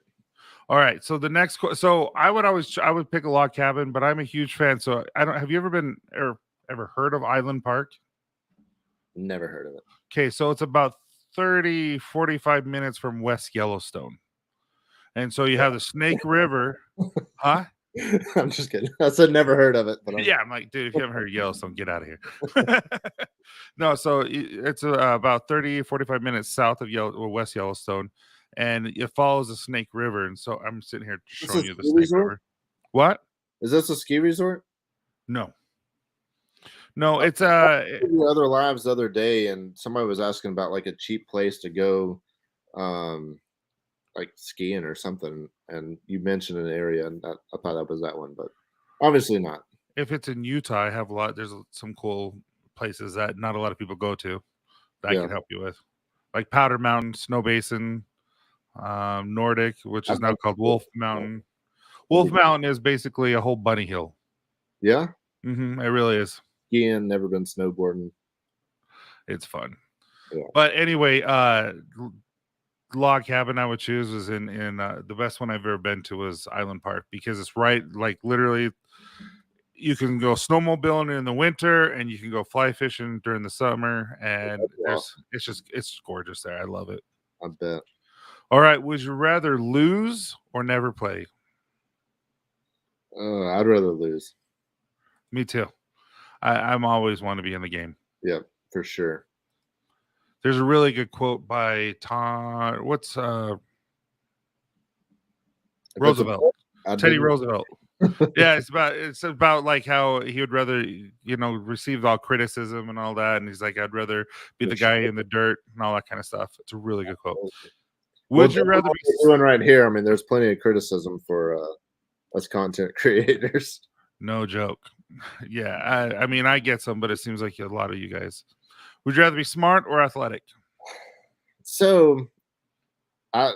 All right, so the next, so I would pick a log cabin, but I'm a huge fan. So I don't. Have you ever been or ever heard of Island Park? Never heard of it. Okay, so it's about 45 minutes from West Yellowstone, and so you have the Snake River, huh? I'm just kidding. I said never heard of it, but Yeah, I'm like, dude, if you haven't heard of Yellowstone, get out of here. No, so it's about 45 minutes south of West Yellowstone, and it follows the Snake River. And so I'm sitting here showing you the Snake River. What? Is this a ski resort? No, it's your other lives the other day, and somebody was asking about like a cheap place to go, like skiing or something, and you mentioned an area, and I thought that was that one, but obviously not. if it's in Utah, I have a lot. There's some cool places that not a lot of people go to that I Yeah. can help you with, like Powder Mountain, Snow Basin, Nordic, which is I've now been called to Wolf Mountain. That'd Wolf be- Mountain is basically a whole bunny hill. Yeah. It really is. Skiing, never been snowboarding. It's fun. Yeah. But anyway, log cabin I would choose was in the best one I've ever been to was Island Park, because it's right, like literally you can go snowmobiling in the winter and you can go fly fishing during the summer, and it's gorgeous there. I love it. I bet. All right, would you rather lose or never play? I'd rather lose. Me too. I'm always want to be in the game. Yeah, for sure. There's a really good quote by what's Roosevelt, Teddy Roosevelt. Yeah, it's about like how he would rather, receive all criticism and all that, and he's like, I'd rather be the guy in the dirt and all that kind of stuff. It's a really good quote. Would you rather be doing right here? I mean, there's plenty of criticism for us content creators. No joke. Yeah, I mean, I get some, but it seems like a lot of you guys. Would you rather be smart or athletic? So, I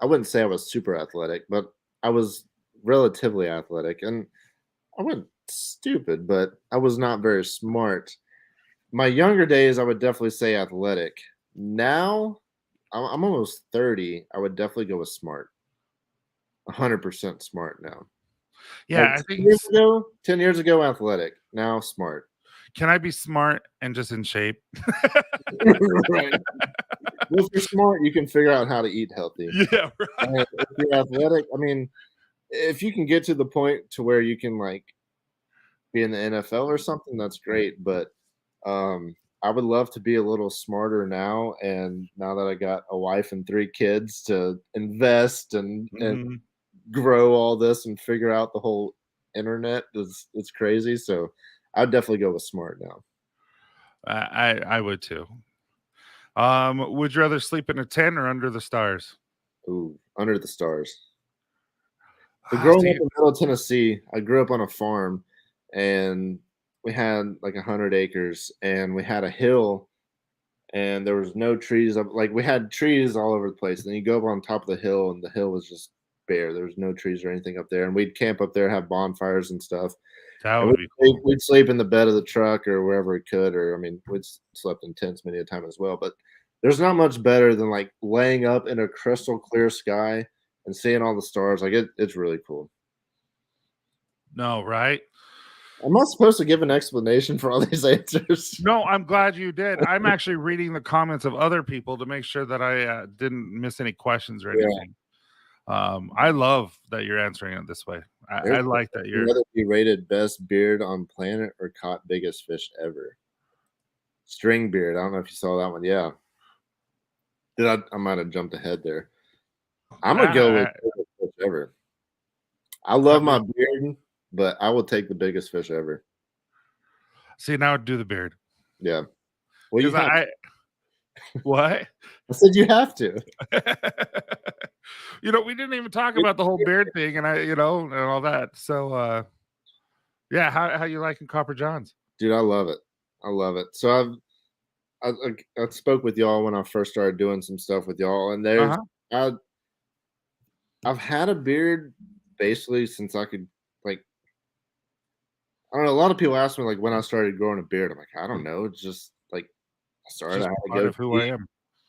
wouldn't say I was super athletic, but I was relatively athletic, and I wasn't stupid, but I was not very smart. My younger days, I would definitely say athletic. Now, I'm almost 30. I would definitely go with smart. 100% smart now. Yeah, Like I think 10 years ago, athletic. Now smart. Can I be smart and just in shape? Right. Well, if you're smart, you can figure out how to eat healthy. Yeah, right. And if you're athletic, I mean, if you can get to the point to where you can like be in the NFL or something, that's great. But I would love to be a little smarter now. And now that I got a wife and 3 kids to invest and grow all this and figure out the whole internet, it's crazy. So I'd definitely go with smart now. I would too. Would you rather sleep in a tent or under the stars? Ooh, under the stars. So growing up in Middle Tennessee, I grew up on a farm, and we had like 100 acres, and we had a hill, and there was no trees up. Like we had trees all over the place. Then you go up on top of the hill, and the hill was just bare. There was no trees or anything up there, and we'd camp up there, have bonfires and stuff. That And would be cool. we'd sleep in the bed of the truck or wherever we could, or I mean, we'd slept in tents many a time as well. But there's not much better than like laying up in a crystal clear sky and seeing all the stars. Like it's really cool. No, right? I'm not supposed to give an explanation for all these answers. No, I'm glad you did. I'm actually reading the comments of other people to make sure that I didn't miss any questions or anything. I love that you're answering it this way. I like that you're. Rather be rated best beard on planet or caught biggest fish ever. String beard. I don't know if you saw that one. Yeah. I might have jumped ahead there. I'm gonna go with biggest fish ever. I love my beard, but I will take the biggest fish ever. See, now do the beard. Yeah. Well, what? I said you have to. We didn't even talk about the whole beard thing, and and all that. So, yeah, how you liking Copper Johns? Dude, I love it. I love it. So I spoke with y'all when I first started doing some stuff with y'all, and I've had a beard basically since I could like. I don't know. A lot of people ask me like when I started growing a beard. I'm like, I don't know. It's just like I started. I had to part of who I am,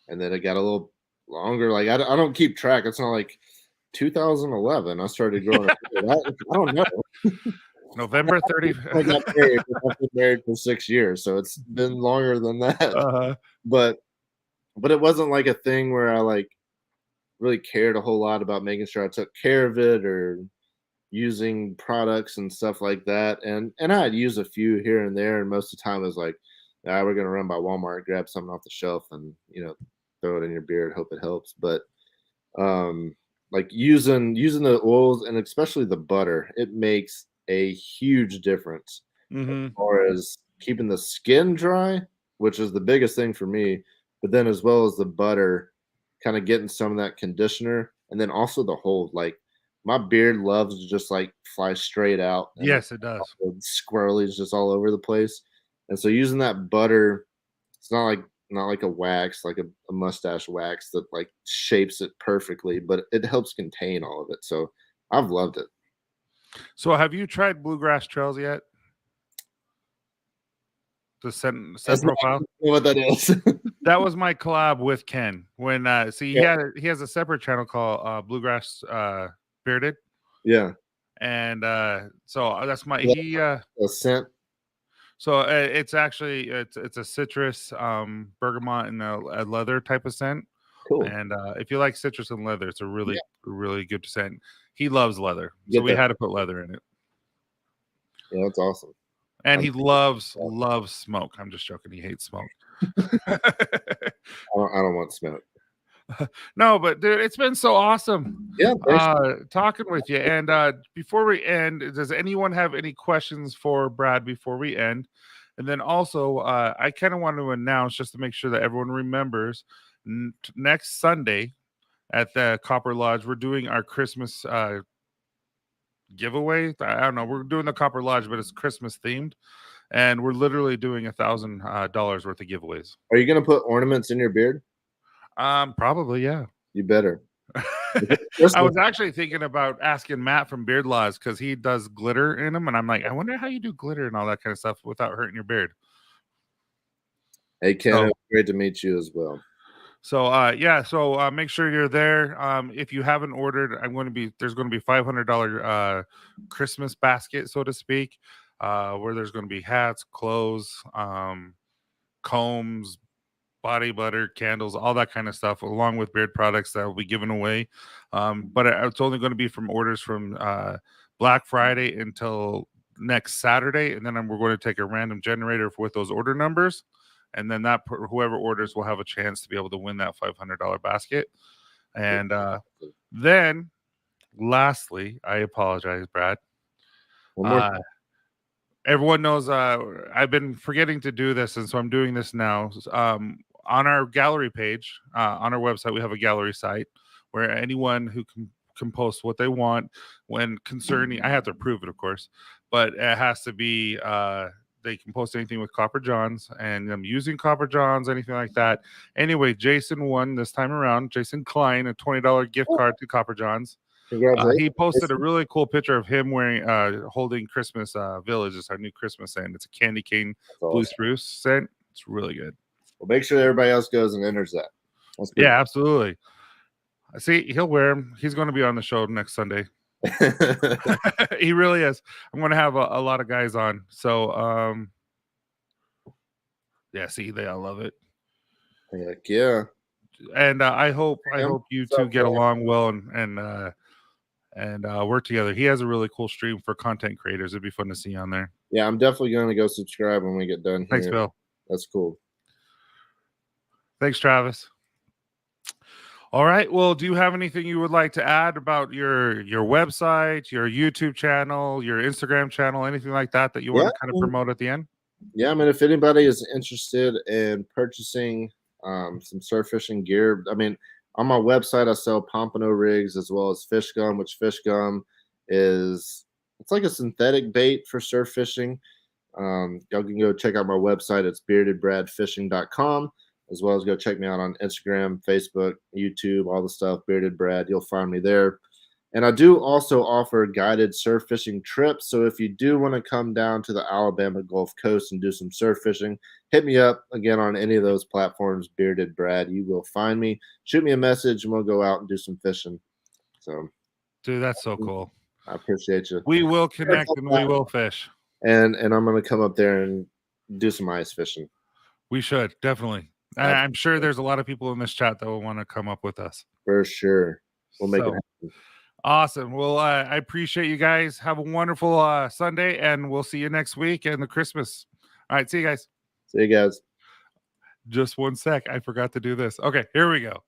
and then it got a little longer. Like I don't keep track. It's not like 2011. I started growing a beard. I don't know. November 30th. I got married. I've been married for 6 years, so it's been longer than that. But it wasn't like a thing where I like really cared a whole lot about making sure I took care of it or using products and stuff like that. And I'd use a few here and there, and most of the time it was like, we're gonna run by Walmart, grab something off the shelf, and throw it in your beard, hope it helps. But like using the oils and especially the butter, it makes a huge difference as far as keeping the skin dry, which is the biggest thing for me, but then as well as the butter kind of getting some of that conditioner, and then also the whole like my beard loves to just like fly straight out, and Yes, it does. the squirrelies just all over the place. And so using that butter, it's not like a wax, like a mustache wax that like shapes it perfectly, but it helps contain all of it. So I've loved it. So have you tried Bluegrass Trails yet? The scent That's not profile? what that is. That was my collab with Ken. When see he has a separate channel called Bluegrass Bearded. Yeah. And so that's my Yeah. he A scent. so it's actually it's a citrus bergamot and a leather type of scent. Cool. And if you like citrus and leather, it's a Yeah. really good scent. He loves leather, so Get we that. had to put leather in it. Yeah, that's awesome. And I'm he loves smoke. I'm just joking. He hates smoke. I don't want smoke. No, but dude, it's been so awesome Yeah, talking with you. And before we end, does anyone have any questions for Brad before we end? And then also, I kind of want to announce, just to make sure that everyone remembers, next Sunday at the Copper Lodge, we're doing our Christmas giveaway. I don't know. We're doing the Copper Lodge, but it's Christmas themed, and we're literally doing $1,000 worth of giveaways. Are you gonna put ornaments in your beard? Probably, yeah. You better. I was actually thinking about asking Matt from Beard Laws because he does glitter in them, and I'm like, I wonder how you do glitter and all that kind of stuff without hurting your beard. Hey Ken, it's great to meet you as well. So yeah, so make sure you're there. If you haven't ordered, there's going to be $500 Christmas basket, so to speak, where there's going to be hats, clothes, combs, body butter, candles, all that kind of stuff, along with beard products that will be given away. But it's only going to be from orders from Black Friday until next Saturday, and then we're going to take a random generator with those order numbers, and then whoever orders will have a chance to be able to win that $500 basket. And then, lastly, I apologize, Brad. Everyone knows I've been forgetting to do this, and so I'm doing this now. On our gallery page, on our website, we have a gallery site where anyone who can post what they want when concerning, I have to approve it, of course, but it has to be, they can post anything with Copper Johns, and I'm using Copper Johns, anything like that. Anyway, Jason won this time around. Jason Klein, a $20 gift card to Copper Johns. He posted a really cool picture of him wearing, holding Christmas Village. It's our new Christmas scent. It's a candy cane blue spruce scent. It's really good. Well, make sure everybody else goes and enters that. Yeah, absolutely. I see. He'll wear him. He's going to be on the show next Sunday. He really is. I'm going to have a lot of guys on. So, yeah, see, they all love it. Heck yeah. And I hope you two get along well and work together. He has a really cool stream for content creators. It'd be fun to see on there. Yeah, I'm definitely going to go subscribe when we get done here. Thanks, Bill. That's cool. Thanks, Travis. All right. Well, do you have anything you would like to add about your website, your YouTube channel, your Instagram channel, anything like that you want to kind of promote at the end? Yeah, I mean, if anybody is interested in purchasing some surf fishing gear, I mean, on my website, I sell pompano rigs as well as fish gum, which fish gum it's like a synthetic bait for surf fishing. Y'all can go check out my website. It's beardedbradfishing.com, as well as go check me out on Instagram, Facebook, YouTube, all the stuff, Bearded Brad. You'll find me there. And I do also offer guided surf fishing trips. So if you do want to come down to the Alabama Gulf Coast and do some surf fishing, hit me up again on any of those platforms, Bearded Brad. You will find me. Shoot me a message and we'll go out and do some fishing. So, dude, that's so cool. I appreciate you. We will connect and we will fish. And I'm going to come up there and do some ice fishing. We should, definitely. I'm sure there's a lot of people in this chat that will want to come up with us. For sure. We'll make it happen. Awesome. Well, I appreciate you guys. Have a wonderful Sunday, and we'll see you next week and the Christmas. All right. See you guys. See you guys. Just one sec. I forgot to do this. Okay. Here we go.